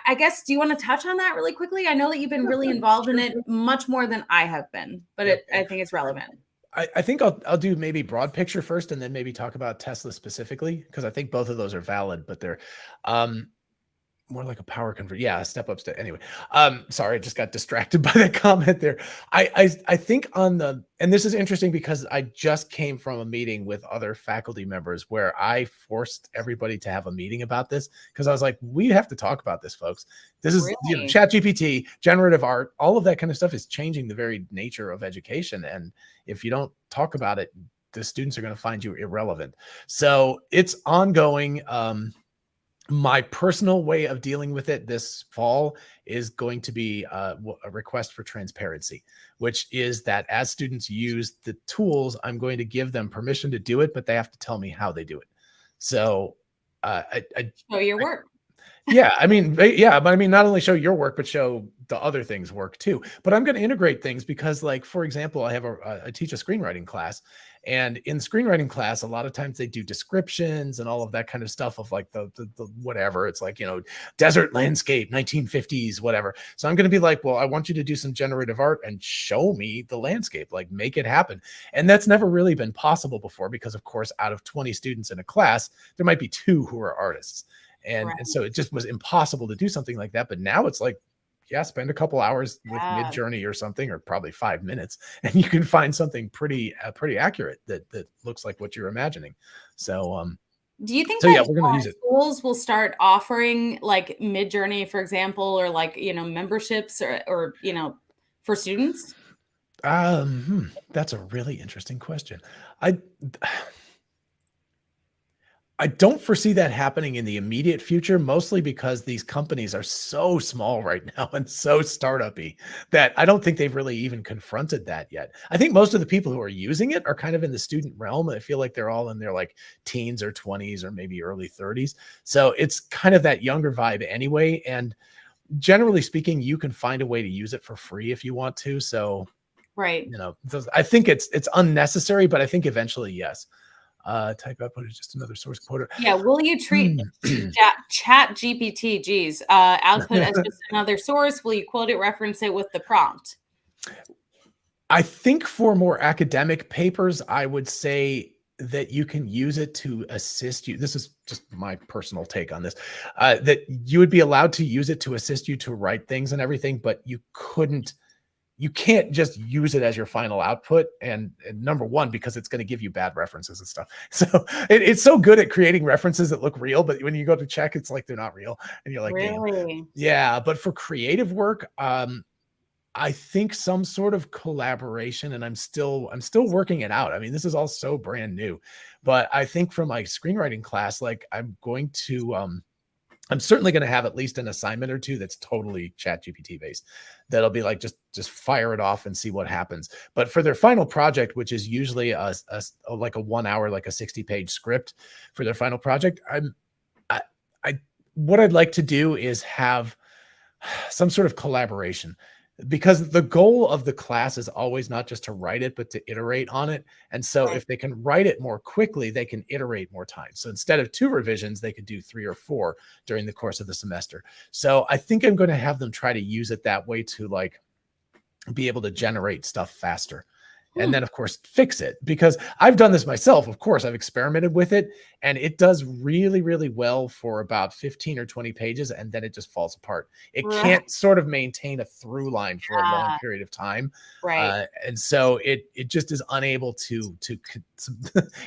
I guess, do you want to touch on that really quickly? I know that you've been really involved in it much more than I have been, but I think it's relevant. I think I'll do maybe broad picture first and then maybe talk about Tesla specifically, because I think both of those are valid, but they're more like a power converter. Yeah, step up step. Anyway, sorry, I just got distracted by that comment there. I think on the, and this is interesting because I just came from a meeting with other faculty members where I forced everybody to have a meeting about this, because I was like, we have to talk about this, folks. This is, Really? Chat GPT, generative art, all of that kind of stuff is changing the very nature of education. And if you don't talk about it, the students are going to find you irrelevant. So it's ongoing. My personal way of dealing with it this fall is going to be a request for transparency, which is that as students use the tools, I'm going to give them permission to do it, but they have to tell me how they do it. So Show your work. yeah, I mean, yeah, but I mean, not only show your work, but show the other things work too. But I'm going to integrate things because, like, for example, I teach a screenwriting class, and in screenwriting class, a lot of times they do descriptions and all of that kind of stuff of like the whatever. It's like, desert landscape, 1950s, whatever. So I'm going to be like, well, I want you to do some generative art and show me the landscape, like make it happen. And that's never really been possible before because, of course, out of 20 students in a class, there might be 2 who are artists. And so it just was impossible to do something like that. But now it's like, yeah, spend a couple hours with Midjourney or something, or probably 5 minutes, and you can find something pretty accurate that looks like what you're imagining. So, do you think so yeah, we're going to use it. Schools will start offering like Midjourney, for example, or like, memberships or for students? That's a really interesting question. I don't foresee that happening in the immediate future, mostly because these companies are so small right now and so startup-y that I don't think they've really even confronted that yet. I think most of the people who are using it are kind of in the student realm. I feel like they're all in their like teens or 20s or maybe early 30s. So it's kind of that younger vibe anyway. And generally speaking, you can find a way to use it for free if you want to. So, right. I think it's unnecessary, but I think eventually, yes. Type output is just another source quoter. Yeah. Will you treat Chat GPT, output as just another source? Will you quote it, reference it with the prompt? I think for more academic papers, I would say that you can use it to assist you. This is just my personal take on this, that you would be allowed to use it to assist you to write things and everything, but you can't just use it as your final output. And number one, because it's going to give you bad references and stuff. So it's so good at creating references that look real, but when you go to check, it's like they're not real. And you're like, really? damn. Yeah. But for creative work, I think some sort of collaboration, and I'm still working it out. I mean, this is all so brand new, but I think from my screenwriting class, like I'm certainly going to have at least an assignment or 2 that's totally Chat GPT based. That'll be like, just fire it off and see what happens. But for their final project, which is usually like a 1 hour, like a 60-page script for their final project, what I'd like to do is have some sort of collaboration, because the goal of the class is always not just to write it, but to iterate on it. And so if they can write it more quickly, they can iterate more time. So instead of 2 revisions, they could do 3 or 4 during the course of the semester. So I think I'm going to have them try to use it that way to like be able to generate stuff faster. And then, of course, fix it, because I've done this myself. Of course, I've experimented with it, and it does really, really well for about 15 or 20 pages, and then it just falls apart. It can't sort of maintain a through line for a long period of time. Right. And so it just is unable to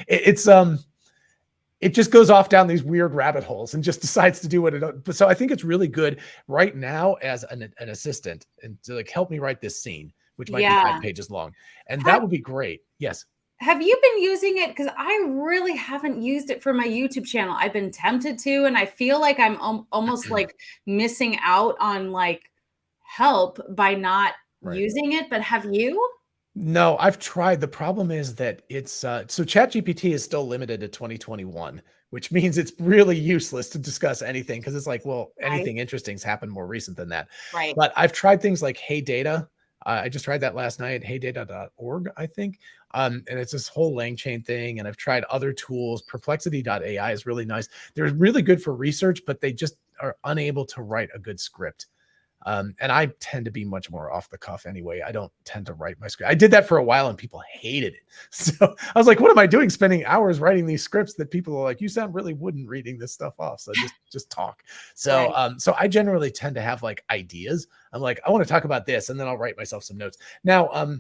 it just goes off down these weird rabbit holes and just decides to do what it does. So I think it's really good right now as an assistant, and to like help me write this scene, which might be 5 pages long. And that would be great. Yes. Have you been using it? Because I really haven't used it for my YouTube channel. I've been tempted to, and I feel like I'm almost like missing out on like help by not using it. But have you? No, I've tried. The problem is that it's so ChatGPT is still limited to 2021, which means it's really useless to discuss anything, because it's like, well, anything interesting's happened more recent than that. Right. But I've tried things like Hey Data. I just tried that last night, heydata.org, I think. And it's this whole LangChain thing. And I've tried other tools. Perplexity.ai is really nice. They're really good for research, but they just are unable to write a good script. And I tend to be much more off the cuff anyway. I don't tend to write my script. I did that for a while and people hated it. So I was like, what am I doing spending hours writing these scripts that people are like, you sound really wooden reading this stuff off. So just talk. So, so I generally tend to have like ideas. I'm like, I want to talk about this, and then I'll write myself some notes. Now,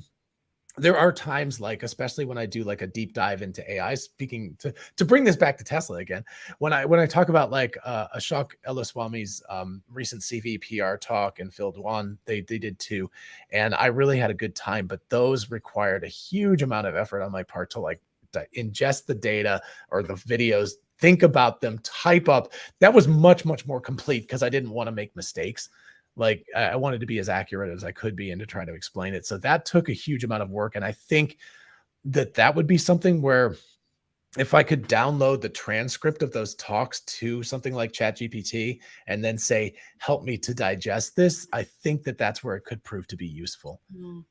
there are times, like especially when I do like a deep dive into AI, speaking to bring this back to Tesla again, when I talk about like Ashok Elaswami's recent CV PR talk and Phil Dwan, they did too, and I really had a good time, but those required a huge amount of effort on my part to like ingest the data or the videos, think about them, type up. That was much more complete because I didn't want to make mistakes. Like I wanted to be as accurate as I could be and to try to explain it. So that took a huge amount of work. And I think that would be something where if I could download the transcript of those talks to something like ChatGPT and then say, help me to digest this, I think that's where it could prove to be useful.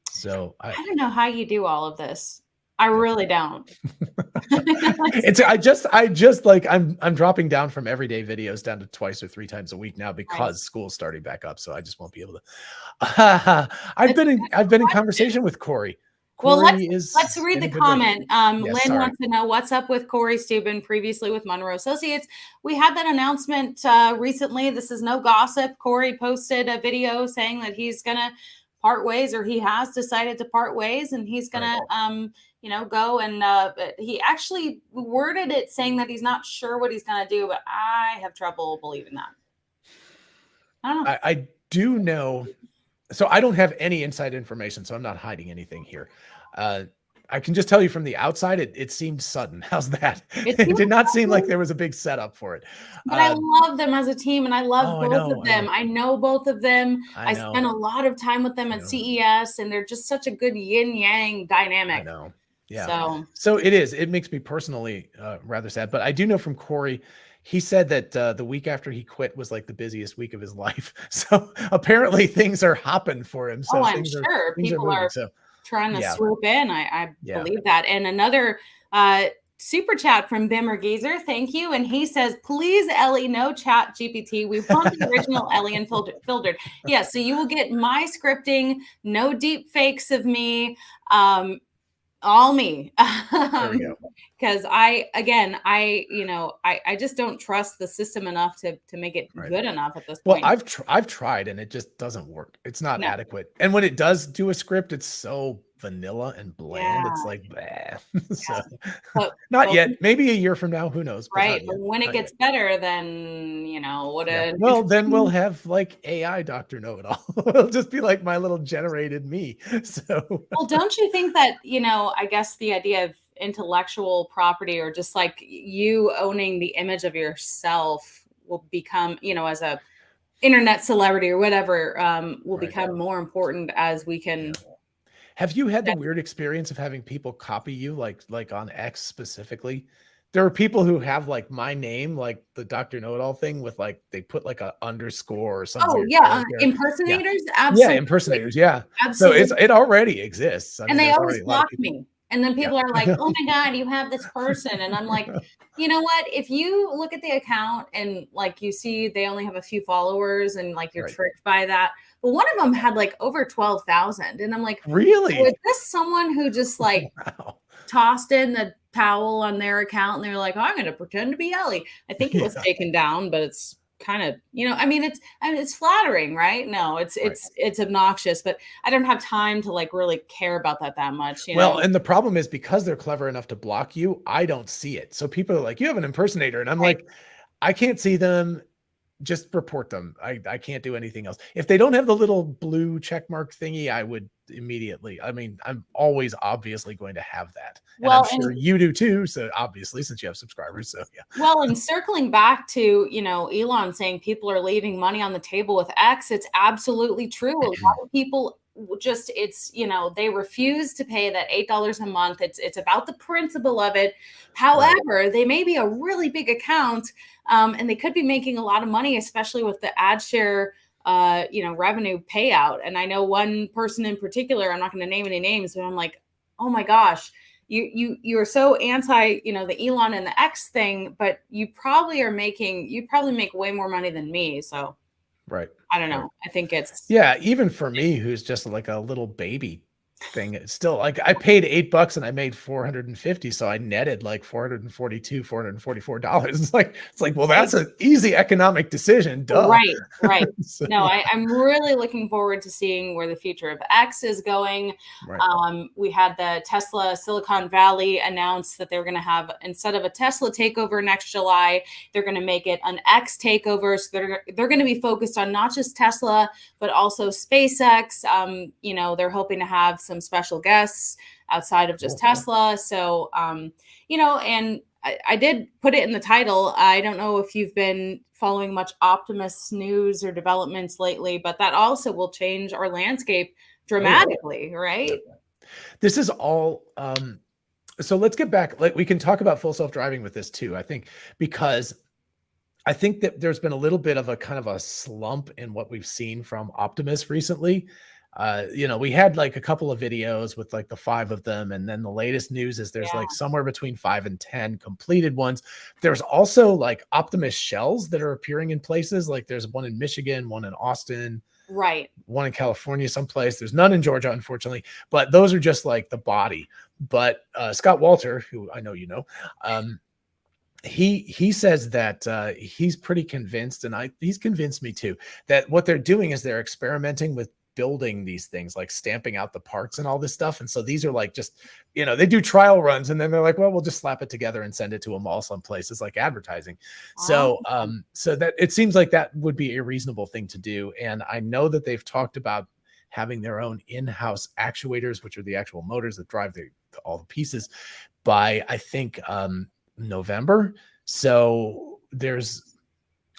So I don't know how you do all of this. I really don't. I just like I'm dropping down from everyday videos down to 2 or 3 times a week now because school's starting back up. So I just won't be able to. I've been in conversation with Corey. Well, let's read the comment. Lynn wants to know what's up with Corey Steuben, previously with Monroe Associates. We had that announcement recently. This is no gossip. Corey posted a video saying that he's gonna part ways, or he has decided to part ways, and he's gonna go and he actually worded it saying that he's not sure what he's gonna do, but I have trouble believing that. I don't know. I do know. So I don't have any inside information, so I'm not hiding anything here. I can just tell you from the outside, it seemed sudden. How's that? It did not seem like there was a big setup for it. But I love them as a team, and I love both of them. I know both of them. I spent a lot of time with them at CES, and they're just such a good yin-yang dynamic. I know. Yeah. So it is. It makes me personally rather sad. But I do know from Corey, he said that the week after he quit was like the busiest week of his life. So apparently things are hopping for him. So I'm sure people are trying to swoop in. I believe that. And another super chat from Bimmer Geezer. Thank you. And he says, please, Ellie, no chat GPT. We want the original Ellie and filtered. Yeah. So you will get my scripting, no deep fakes of me. All me. Because I just don't trust the system enough to make it good enough at this point. Well, I've tried and it just doesn't work. It's not adequate. And when it does do a script, it's so vanilla and bland. It's like, not yet. Maybe a year from now, who knows? Right. But when it gets better, then well, then we'll have like AI Dr. Know-It-All. It'll just be like my little generated me. So well, don't you think that, I guess the idea of intellectual property, or just like you owning the image of yourself, will become, as a internet celebrity or whatever, will become more important as we can. Have you had the weird experience of having people copy you, like on X specifically? There are people who have like my name, like the Dr. Know-It-All thing, with like they put like a underscore or something. Oh yeah, impersonators. Absolutely. Yeah, impersonators. Yeah, absolutely. So it already exists. And they always block me. And then people are like, oh my God, you have this person. And I'm like, you know what? If you look at the account and like you see they only have a few followers and like you're tricked by that. But one of them had like over 12,000. And I'm like, really? Was this someone who just like tossed in the towel on their account and they're like, oh, I'm going to pretend to be Ellie? I think it was taken down, but it's kind of, it's flattering, right? No, it's obnoxious, but I don't have time to like really care about that much. Well, and the problem is because they're clever enough to block you, I don't see it. So people are like, you have an impersonator. And I'm like, I can't see them. Just report them. I can't do anything else. If they don't have the little blue check mark thingy, I would immediately. I mean, I'm always obviously going to have that. And I'm sure you do too. So obviously, since you have subscribers. So yeah. Well, and circling back to, Elon saying people are leaving money on the table with X, it's absolutely true. A lot of people they refuse to pay that $8 a month. It's about the principle of it. However, they may be a really big account, and they could be making a lot of money, especially with the ad share, revenue payout. And I know one person in particular, I'm not going to name any names, but I'm like, oh my gosh, you're so anti, the Elon and the X thing, but you probably make way more money than me. So. Right. I don't Right. know. I think it's Yeah, even for me, who's just like a little baby thing, it's still like I paid $8 and I made 450, so I netted like 442, $444. It's like, well, right. that's an easy economic decision, duh. Right, right. So, No, yeah, I'm really looking forward to seeing where the future of X is going. right. We had the Tesla Silicon Valley announce that they're going to have, instead of a Tesla takeover next July, they're going to make it an X takeover. So they're going to be focused on not just Tesla, but also SpaceX. You know, they're hoping to have some special guests outside of just Cool. Tesla. So, you know, and I did put it in the title. I don't know if you've been following much Optimus news or developments lately, but that also will change our landscape dramatically, Oh, yeah. right? Yeah. This is all so let's get back. Like we can talk about full self-driving with this too. I think because I think that there's been a little bit of a kind of a slump in what we've seen from Optimus recently. You know, we had like a couple of videos with like the 5 of them, and then the latest news is there's like Yeah, somewhere between 5 and 10 completed ones. There's also like Optimus shells that are appearing in places. Like there's one in Michigan, one in Austin, right. one in California, someplace. There's none in Georgia, unfortunately, but those are just like the body. But Scott Walter, who I know you know, he says that he's pretty convinced, and he's convinced me too, that what they're doing is they're experimenting with building these things, like stamping out the parts and all this stuff. And so these are like just, you know, they do trial runs and then they're like, well, we'll just slap it together and send it to a mall someplace. It's like advertising. So Awesome. so that it seems like that would be a reasonable thing to do. And I know that they've talked about having their own in-house actuators, which are the actual motors that drive all the pieces, by I think November. So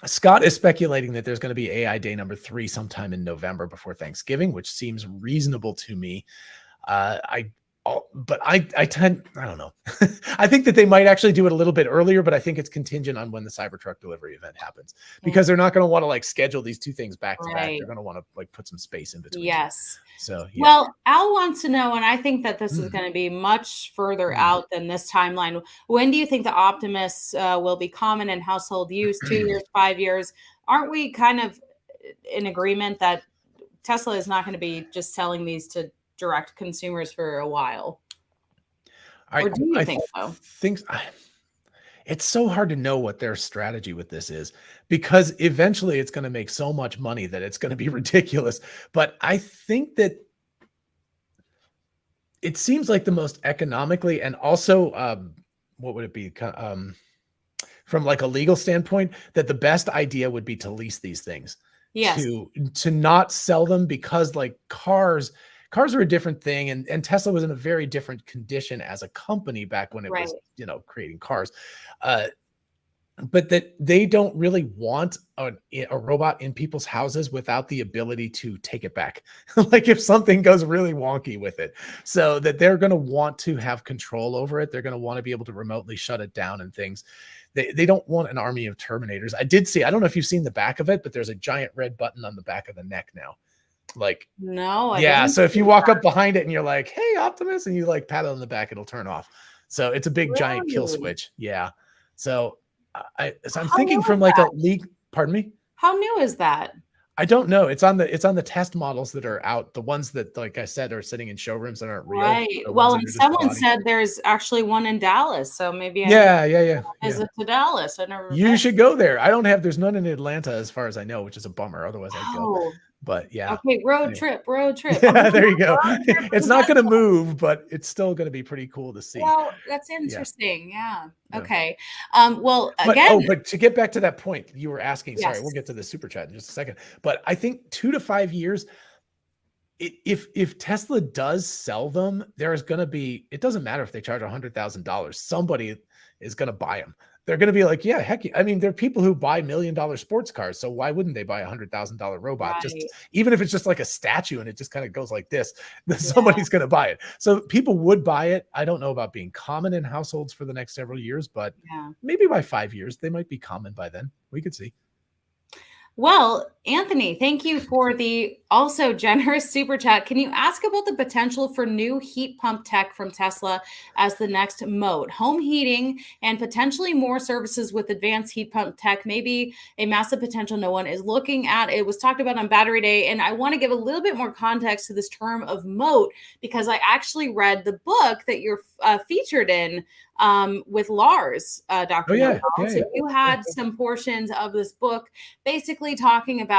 Scott is speculating that there's going to be AI day number 3 sometime in November before Thanksgiving, which seems reasonable to me. But I don't know. I think that they might actually do it a little bit earlier, but I think it's contingent on when the Cybertruck delivery event happens, because they're not going to want to like schedule these 2 things back to back. Right. They're going to want to like put some space in between. Yes. So yeah. Well, Al wants to know, and I think that this is Mm. going to be much further Mm. out than this timeline. When do you think the Optimus will be common in household use? 2 years, 5 years? Aren't we kind of in agreement that Tesla is not going to be just selling these to direct consumers for a while? Or do you think so? It's so hard to know what their strategy with this is, because eventually it's going to make so much money that it's going to be ridiculous. But I think that it seems like the most economically, and also what would it be, from like a legal standpoint, that the best idea would be to lease these things. Yes. To not sell them, because like cars are a different thing, and Tesla was in a very different condition as a company back when it was, you know, creating cars. But that they don't really want a robot in people's houses without the ability to take it back. Like if something goes really wonky with it, so that they're going to want to have control over it. They're going to want to be able to remotely shut it down and things. They don't want an army of Terminators. I don't know if you've seen the back of it, but there's a giant red button on the back of the neck now. Like, no, yeah. So if you walk up behind it and you're like, hey, Optimus, and you like pat it on the back, it'll turn off. So it's a big giant kill switch. Yeah. So I'm thinking from like a league. Pardon me. How new is that? I don't know. It's on the test models that are out. The ones that, like I said, are sitting in showrooms that aren't real. Right. Well, and someone said there's actually one in Dallas. So maybe I visit to Dallas. I never. You should go there. There's none in Atlanta as far as I know, which is a bummer. Otherwise I'd go. But yeah. Okay, road trip. Yeah, there you go. It's not going to move, but it's still going to be pretty cool to see. Well, that's interesting. Yeah. Okay. But to get back to that point you were asking, sorry, we'll get to the super chat in just a second. But I think 2 to 5 years, if Tesla does sell them, there's going to be, it doesn't matter if they charge $100,000, somebody is going to buy them. They're going to be like, yeah, heck, I mean, there are people who buy $1 million sports cars. So why wouldn't they buy a $100,000 robot? Just even if it's just like a statue and it just kind of goes like this, somebody's going to buy it. So people would buy it. I don't know about being common in households for the next several years, but maybe by 5 years, they might be common by then. We could see. Well, Anthony, thank you for the also generous super chat. Can you ask about the potential for new heat pump tech from Tesla as the next mode? Home heating and potentially more services with advanced heat pump tech, maybe a massive potential no one is looking at. It was talked about on Battery Day, and I want to give a little bit more context to this term of moat because I actually read the book that you're featured in with Lars, Dr. Oh yeah, Novell. So you had some portions of this book basically talking about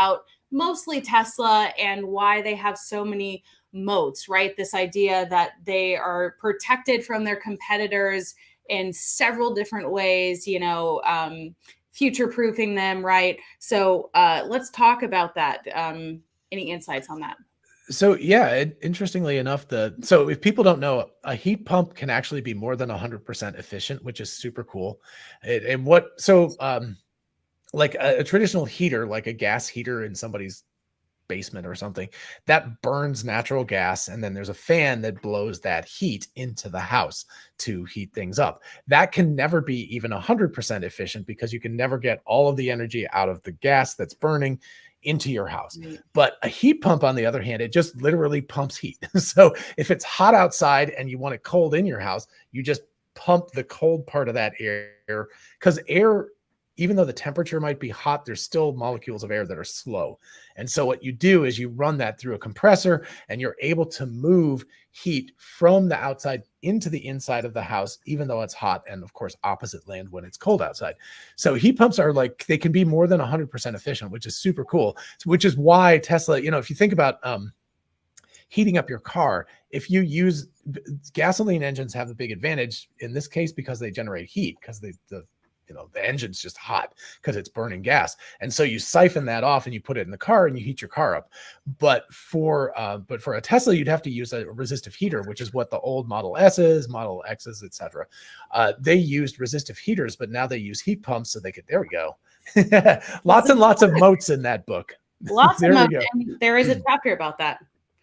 mostly Tesla and why they have so many moats, right? This idea that they are protected from their competitors in several different ways, future proofing them, right? So let's talk about that. Any insights on that? So yeah, interestingly enough, so if people don't know, a heat pump can actually be more than 100% efficient, which is super cool. Like a traditional heater, like a gas heater in somebody's basement or something, that burns natural gas, and then there's a fan that blows that heat into the house to heat things up. That can never be even 100% efficient because you can never get all of the energy out of the gas that's burning into your house. But a heat pump, on the other hand, it just literally pumps heat. So if it's hot outside and you want it cold in your house, you just pump the cold part of that air, because air, even though the temperature might be hot, there's still molecules of air that are slow. And so what you do is you run that through a compressor, and you're able to move heat from the outside into the inside of the house, even though it's hot, and of course, opposite land when it's cold outside. So heat pumps are like, they can be more than 100% efficient, which is super cool, which is why Tesla, if you think about heating up your car, if you use gasoline engines, have the big advantage in this case because they generate heat, because the engine's just hot because it's burning gas. And so you siphon that off and you put it in the car and you heat your car up. But for a Tesla, you'd have to use a resistive heater, which is what the old Model S's, Model X's, etc. They used resistive heaters, but now they use heat pumps so they could, there we go. Lots and lots of moats in that book. Lots of moats. And there is a chapter about that.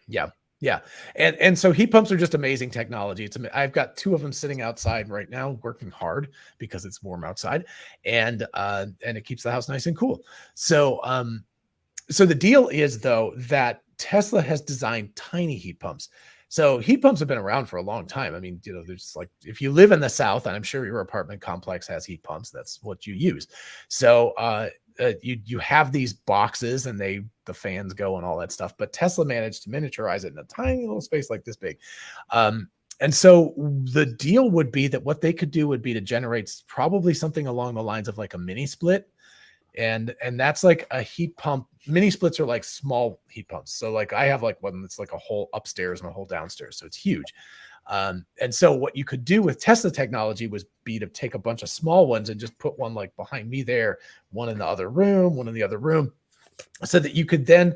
Yeah. Yeah. And so heat pumps are just amazing technology. I've got 2 of them sitting outside right now working hard because it's warm outside, and it keeps the house nice and cool. So so the deal is, though, that Tesla has designed tiny heat pumps. So heat pumps have been around for a long time. I mean, there's like, if you live in the South, and I'm sure your apartment complex has heat pumps, that's what you use. So you have these boxes, and the fans go and all that stuff. But Tesla managed to miniaturize it in a tiny little space like this big. And so the deal would be that what they could do would be to generate probably something along the lines of like a mini split. And that's like a heat pump. Mini splits are like small heat pumps. So like I have like one that's like a whole upstairs and a whole downstairs. So it's huge. And so what you could do with Tesla technology was be to take a bunch of small ones and just put one like behind me there, one in the other room, one in the other room, so that you could then,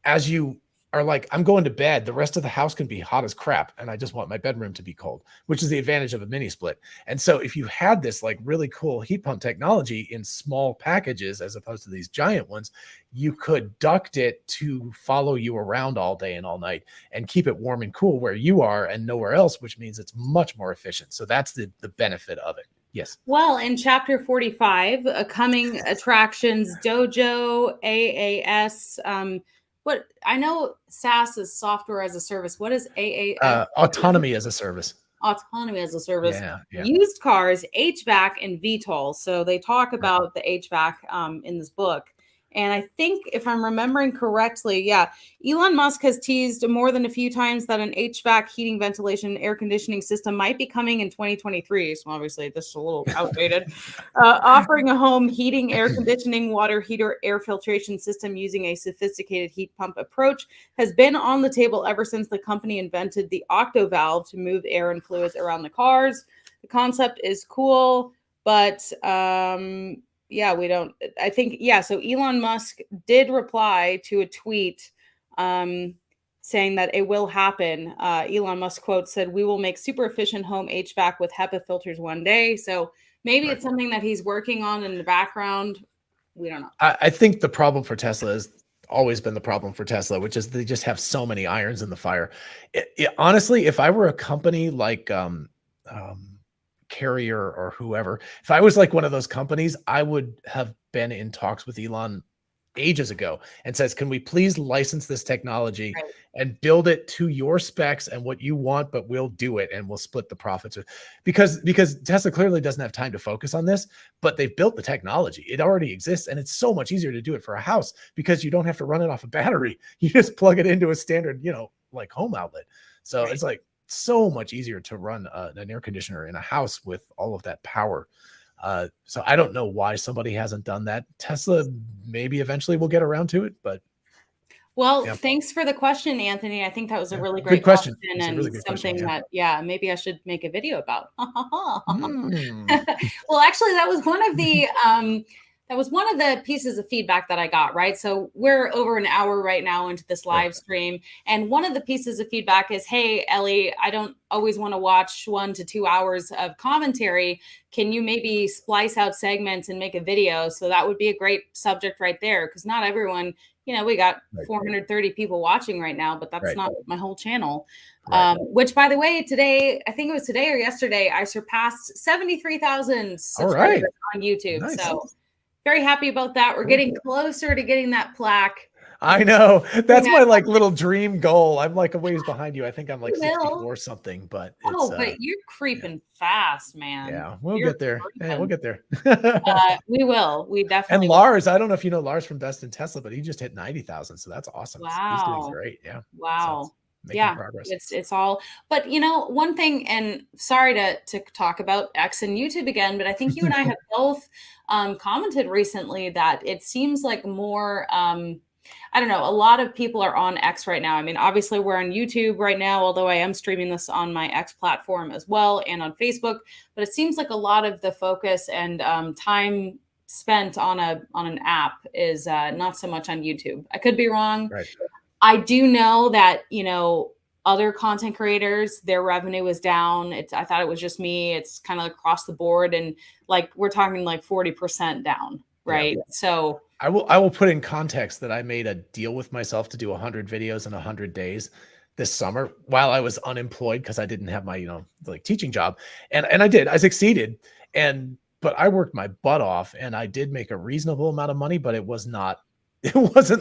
as you are like, I'm going to bed, the rest of the house can be hot as crap, and I just want my bedroom to be cold, which is the advantage of a mini split. And so if you had this like really cool heat pump technology in small packages as opposed to these giant ones, you could duct it to follow you around all day and all night and keep it warm and cool where you are and nowhere else, which means it's much more efficient. So that's the benefit of it. Yes. Well, in chapter 45, coming attractions, Dojo, AAS. What I know, SaaS is software as a service. What is AAS? Autonomy as a service. Autonomy as a service. Yeah. Used cars, HVAC, and VTOL. So they talk about the HVAC in this book. And I think if I'm remembering correctly, yeah, Elon Musk has teased more than a few times that an HVAC, heating, ventilation, air conditioning system might be coming in 2023. So obviously this is a little outdated. Offering a home heating, air conditioning, water heater, air filtration system using a sophisticated heat pump approach has been on the table ever since the company invented the octo valve to move air and fluids around the cars. The concept is cool, but yeah, we don't, I think, yeah. So Elon Musk did reply to a tweet saying that it will happen. Elon Musk quote said, "We will make super efficient home HVAC with HEPA filters one day." So maybe it's something that he's working on in the background. We don't know. I think the problem for Tesla has always been the problem for Tesla, which is they just have so many irons in the fire. Honestly, if I were a company like, Carrier or whoever, if I was like one of those companies, I would have been in talks with Elon ages ago and says, can we please license this technology Right. and build it to your specs and what you want, but we'll do it and we'll split the profits. Because Tesla clearly doesn't have time to focus on this, but they've built the technology. It already exists, and it's so much easier to do it for a house because you don't have to run it off a battery. You just plug it into a standard, like home outlet. So Right. it's like so much easier to run an air conditioner in a house with all of that power. So I don't know why somebody hasn't done that. Tesla maybe eventually will get around to it, but Well, yeah, thanks for the question, Anthony. I think that was a really good great question. question It's a really and good question. something Yeah. that, yeah, maybe I should make a video about. Hmm. Well, actually, that was one of the pieces of feedback that I got, right? So we're over an hour right now into this Right. live stream. And one of the pieces of feedback is, hey, Ellie, I don't always want to watch 1 to 2 hours of commentary. Can you maybe splice out segments and make a video? So that would be a great subject right there, because not everyone, we got Right. 430 people watching right now, but that's Right. not my whole channel. Right. Which, by the way, today, I think it was today or yesterday, I surpassed 73,000 subscribers All right. on YouTube. Nice. So very happy about that. We're getting closer to getting that plaque. I know. That's my like little dream goal. I'm like a ways behind you. I think I'm like 64 something, but it's but you're creeping fast, man. yeah, we'll You're get there. Yeah, we'll get there. We will. We And definitely will. Lars, I don't know if you know Lars from Best in Tesla, but he just hit 90,000. So that's awesome. He's doing Wow. great. Yeah. Wow. So making Yeah, progress. it's all, but one thing, and sorry to talk about X and YouTube again, but I think you and I have both commented recently that it seems like more, I don't know, a lot of people are on X right now. I mean, obviously we're on YouTube right now, although I am streaming this on my X platform as well and on Facebook, but it seems like a lot of the focus and time spent on an app is not so much on YouTube. I could be wrong. Right. I do know that, other content creators, their revenue is down. I thought it was just me. It's kind of across the board. And like, we're talking like 40% down. Right. Yeah. So I will put in context that I made a deal with myself to do 100 videos in 100 days this summer while I was unemployed because I didn't have my, like teaching job. And I did. I succeeded. But I worked my butt off and I did make a reasonable amount of money, but it wasn't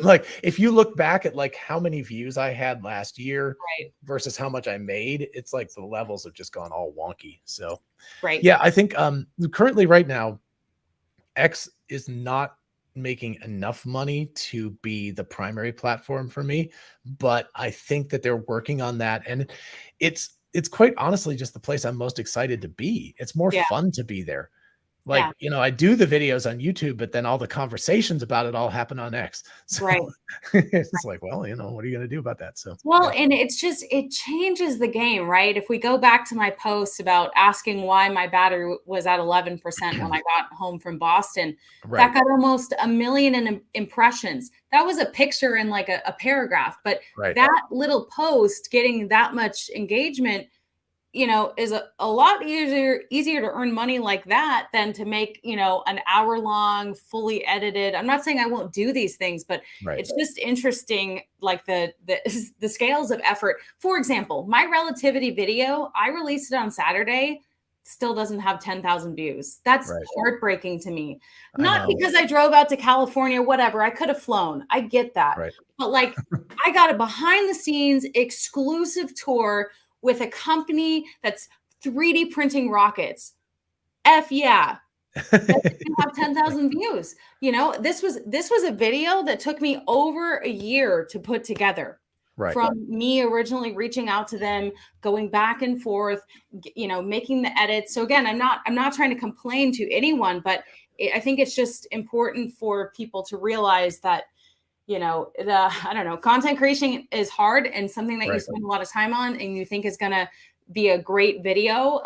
like, if you look back at like how many views I had last year versus how much I made, it's like the levels have just gone all wonky. So yeah, I think currently right now, X is not making enough money to be the primary platform for me, but I think that they're working on that. And it's quite honestly just the place I'm most excited to be. It's more fun to be there. Like, I do the videos on YouTube, but then all the conversations about it all happen on X. So it's like, well, what are you going to do about that? So, and it's just, it changes the game, right? If we go back to my post about asking why my battery was at 11% when I got home from Boston, that got almost 1 million impressions. That was a picture in like a paragraph, but that little post getting that much engagement, is a lot easier to earn money like that than to make, an hour-long, fully edited. I'm not saying I won't do these things, but it's just interesting, like the scales of effort. For example, my relativity video, I released it on Saturday, still doesn't have 10,000 views. That's heartbreaking to me. Not because I drove out to California, whatever. I could have flown. I get that. But like, I got a behind the scenes exclusive tour with a company that's 3D printing rockets. Yeah. Have 10,000 views. This was a video that took me over a year to put together. From me originally reaching out to them, going back and forth, making the edits. So again, I'm not trying to complain to anyone, but I think it's just important for people to realize that, I don't know, content creation is hard and something that you spend a lot of time on and you think is going to be a great video,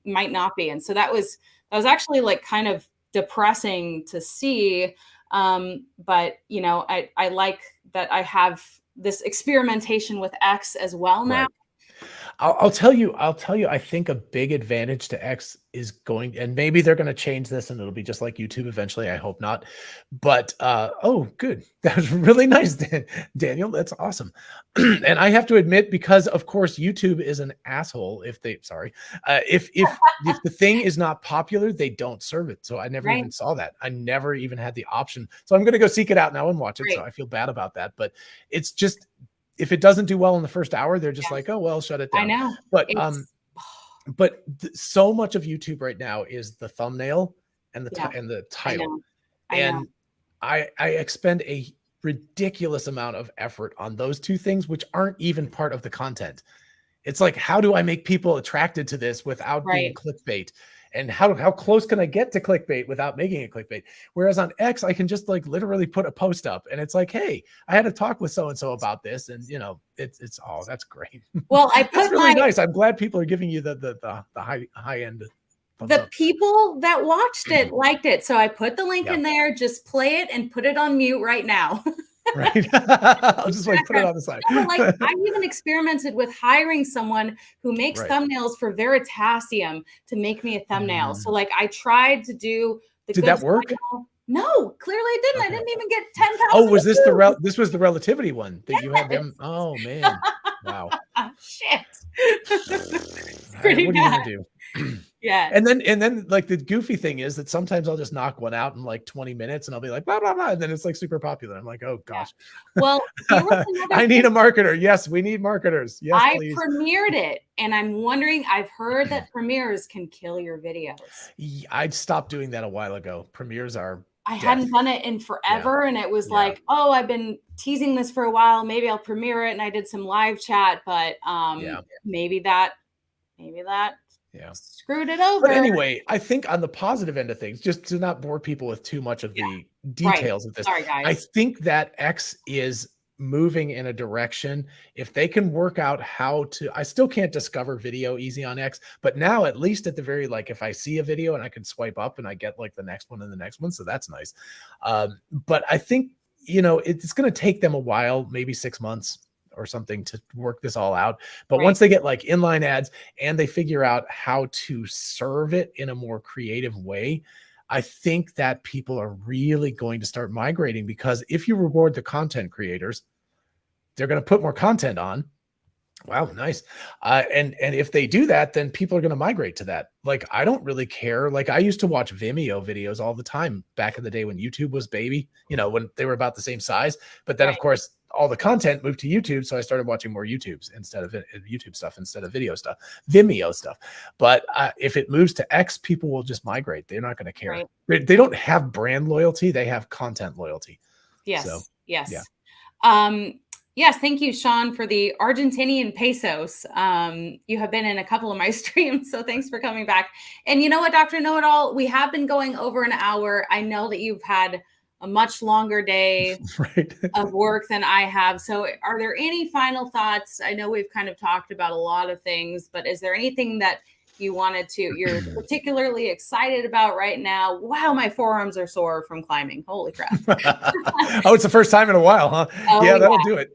might not be. And so that was actually like kind of depressing to see. But I like that I have this experimentation with X as well now. I'll tell you, I think a big advantage to X is going, and maybe they're going to change this and it'll be just like YouTube eventually. I hope not. But oh, good. That was really nice, Daniel. That's awesome. And I have to admit, because of course YouTube is an asshole if if the thing is not popular, they don't serve it. So I never Right. even saw that. I never even had the option. So I'm going to go seek it out now and watch it. Right. So I feel bad about that, but it's just, if it doesn't do well in the first hour, they're just Yeah. like, oh, well, shut it I down. know. But so much of YouTube right now is the thumbnail and the title. I know. And I expend a ridiculous amount of effort on those two things, which aren't even part of the content. It's like, how do I make people attracted to this without being clickbait? And how close can I get to clickbait without making it clickbait? Whereas on X, I can just like literally put a post up and it's like, hey, I had a talk with so-and-so about this. And you know, it's oh, that's great. Well, I put that's really nice. I'm glad people are giving you the high end. The people that watched it liked it. So I put the link in there, just play it and put it on mute right now. Right. I'll just like put it on the side. No, like I even experimented with hiring someone who makes thumbnails for Veritasium to make me a thumbnail. So like I tried to do the Did that work? Thumbnail. No, clearly it didn't. Okay. I didn't even get 10,000. Oh, was this this was the relativity one that you had them? Oh man. Wow. Shit. Pretty what bad. are you gonna do? Yeah. And then like the goofy thing is that sometimes I'll just knock one out in like 20 minutes and I'll be like, blah, blah, blah. And then it's like super popular. I'm like, oh gosh. Yeah. Well, I need a marketer. Yes, we need marketers. Yes, I please. premiered it and I'm wondering, I've heard that premieres can kill your videos. I'd stopped doing that a while ago. Premieres are I hadn't done it in forever. And it was like, oh, I've been teasing this for a while. Maybe I'll premiere it. And I did some live chat, but maybe that screwed it over. But anyway, I think on the positive end of things, just to not bore people with too much of the details of this, sorry, guys. I think that X is moving in a direction. If they can work out how to, I still can't discover video easy on X, but now at least at the very, like if I see a video and I can swipe up and I get like the next one and the next one. So that's nice. But I think, you know, it's going to take them a while, maybe 6 months or something to work this all out. But once they get like inline ads and they figure out how to serve it in a more creative way, I think that people are really going to start migrating, because if you reward the content creators, they're going to put more content on. Wow, nice. And if they do that, then people are going to migrate to that. Like, I don't really care. Like, I used to watch Vimeo videos all the time back in the day when YouTube was baby, you know, when they were about the same size. But then, of course, all the content moved to YouTube. So I started watching more YouTube stuff instead of video stuff, Vimeo stuff. But if it moves to X, people will just migrate. They're not going to care. They don't have brand loyalty. They have content loyalty. Yes. So, yes. Yeah. Yes, thank you, Sean, for the Argentinian pesos. You have been in a couple of my streams, so thanks for coming back. And you know what, Dr. Know-It-All, we have been going over an hour. I know that you've had a much longer day of work than I have. So are there any final thoughts? I know we've kind of talked about a lot of things, but is there anything that you're particularly excited about right now? Wow, my forearms are sore from climbing. Holy crap. Oh, it's the first time in a while, huh? Oh, yeah, that'll do it.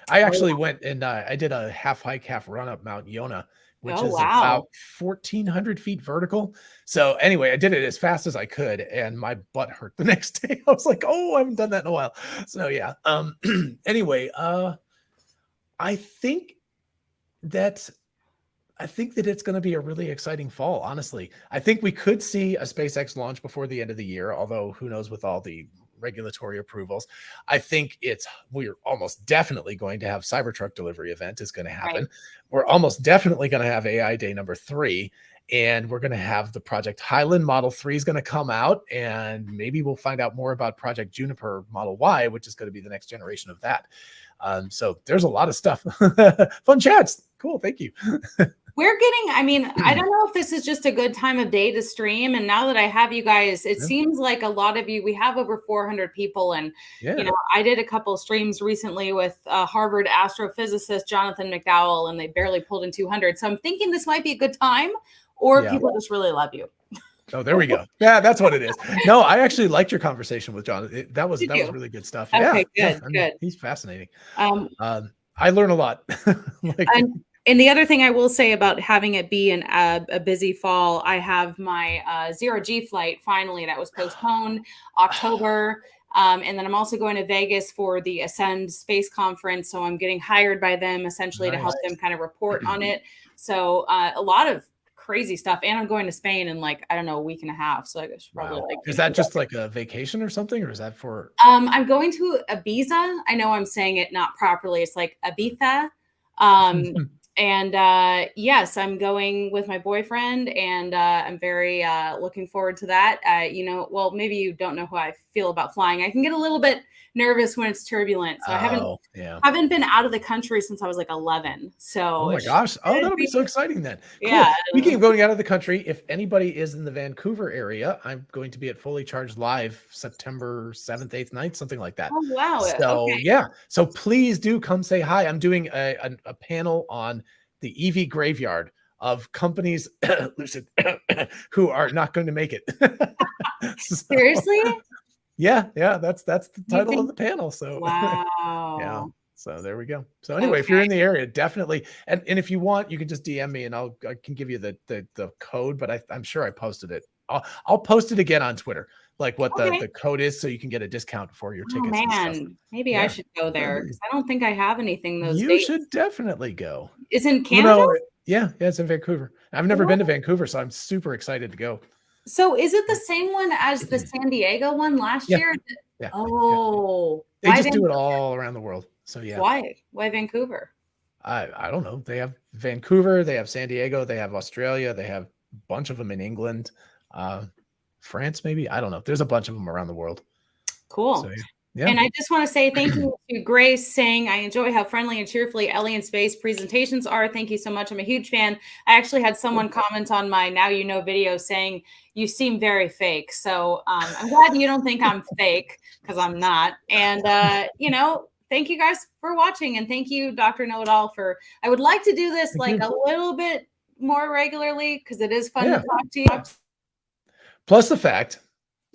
I actually went and I did a half hike, half run up Mount Yona, which is about 1,400 feet vertical. So anyway, I did it as fast as I could and my butt hurt the next day. I was like, oh, I haven't done that in a while. So yeah. Anyway, I think that it's going to be a really exciting fall, honestly. I think we could see a SpaceX launch before the end of the year, although who knows with all the regulatory approvals. I think we're almost definitely going to have Cybertruck delivery event is going to happen. We're almost definitely going to have AI Day number 3. And we're going to have the Project Highland Model 3 is going to come out. And maybe we'll find out more about Project Juniper Model Y, which is going to be the next generation of that. So there's a lot of stuff. Fun chats. Cool. Thank you. I don't know if this is just a good time of day to stream. And now that I have you guys, it seems like a lot of you, we have over 400 people. And, you know, I did a couple of streams recently with Harvard astrophysicist Jonathan McDowell, and they barely pulled in 200. So I'm thinking this might be a good time, or people just really love you. Oh, there we go. Yeah, that's what it is. No, I actually liked your conversation with John. That was really good stuff. Okay, good. Good. He's fascinating. I learn a lot. And the other thing I will say about having it be a busy fall, I have my zero G flight finally that was postponed October. And then I'm also going to Vegas for the Ascend Space Conference. So I'm getting hired by them essentially to help them kind of report on it. So a lot of crazy stuff. And I'm going to Spain in like, I don't know, a week and a half. So I should probably like. Is that just like a vacation or something? Or is that for? I'm going to Ibiza. I know I'm saying it not properly. It's like Ibiza. And yes, I'm going with my boyfriend, and I'm very looking forward to that. Well, maybe you don't know how I feel about flying. I can get a little bit nervous when it's turbulent. So I haven't been out of the country since I was like 11. So oh my gosh, that'll be so exciting then. Cool. Yeah. Speaking of going out of the country, if anybody is in the Vancouver area, I'm going to be at Fully Charged Live September 7th, 8th, 9th, something like that. Oh wow. So yeah, so please do come say hi. I'm doing a panel on the EV graveyard of companies Lucid who are not going to make it. Seriously? Yeah, that's the title of the panel. So wow. Yeah. So there we go. So anyway, if you're in the area, definitely, and if you want, you can just DM me and I can give you the code, but I'm sure I posted it. I'll post it again on Twitter, like what the code is, so you can get a discount for your tickets. Oh man, maybe I should go there because I don't think I have anything those days. You should definitely go. It's in Canada? Yeah, it's in Vancouver. I've never been to Vancouver, so I'm super excited to go. So is it the same one as the San Diego one last year? Yeah. Oh, they just do it all around the world. So yeah. Why Vancouver? I don't know. They have Vancouver, they have San Diego, they have Australia, they have a bunch of them in England, France maybe. I don't know. There's a bunch of them around the world. Cool. So, yeah. And I just want to say thank you to Grace saying, I enjoy how friendly and cheerfully Ellie in Space presentations are. Thank you so much. I'm a huge fan. I actually had someone comment on my Now You Know video saying, you seem very fake. So I'm glad you don't think I'm fake because I'm not. And, thank you guys for watching. And thank you, Dr. Know-It-All, for, I would like to do this a little bit more regularly because it is fun to talk to you. Plus the fact,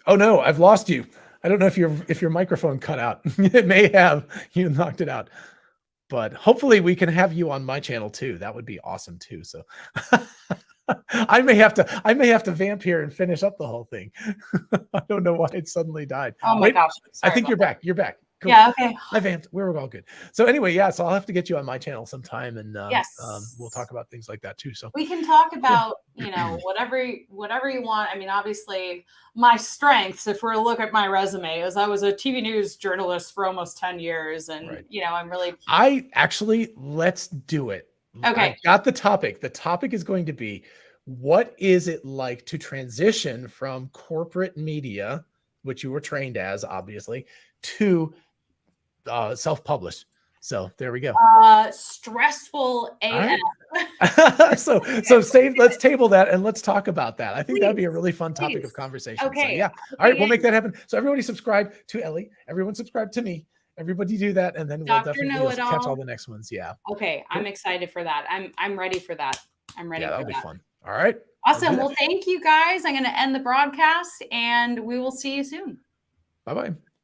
oh no, I've lost you. I don't know if your microphone cut out. It may have. You knocked it out. But hopefully we can have you on my channel too. That would be awesome too. So I may have to vamp here and finish up the whole thing. I don't know why it suddenly died. Oh my gosh. I think you're back. You're back. Cool. Yeah, okay. I vamped. We're all good. So anyway, so I'll have to get you on my channel sometime, and we'll talk about things like that too. So we can talk about whatever you want. I mean, obviously, my strengths, if we're to look at my resume, is I was a TV news journalist for almost 10 years, and let's do it. Okay, I got the topic. The topic is going to be, what is it like to transition from corporate media, which you were trained as, obviously, to self-published. So there we go. Stressful AF. Right. so let's table that and let's talk about that. I think that'd be a really fun topic of conversation. Okay. So, yeah. All right, we'll make that happen. So everybody subscribe to Ellie. Everyone subscribe to me. Everybody do that, and then we'll definitely catch all the next ones. Yeah. Okay, I'm excited for that. I'm ready for that. I'm ready. Yeah, that'll be fun. All right. Awesome. Well, thank you guys. I'm going to end the broadcast, and we will see you soon. Bye-bye.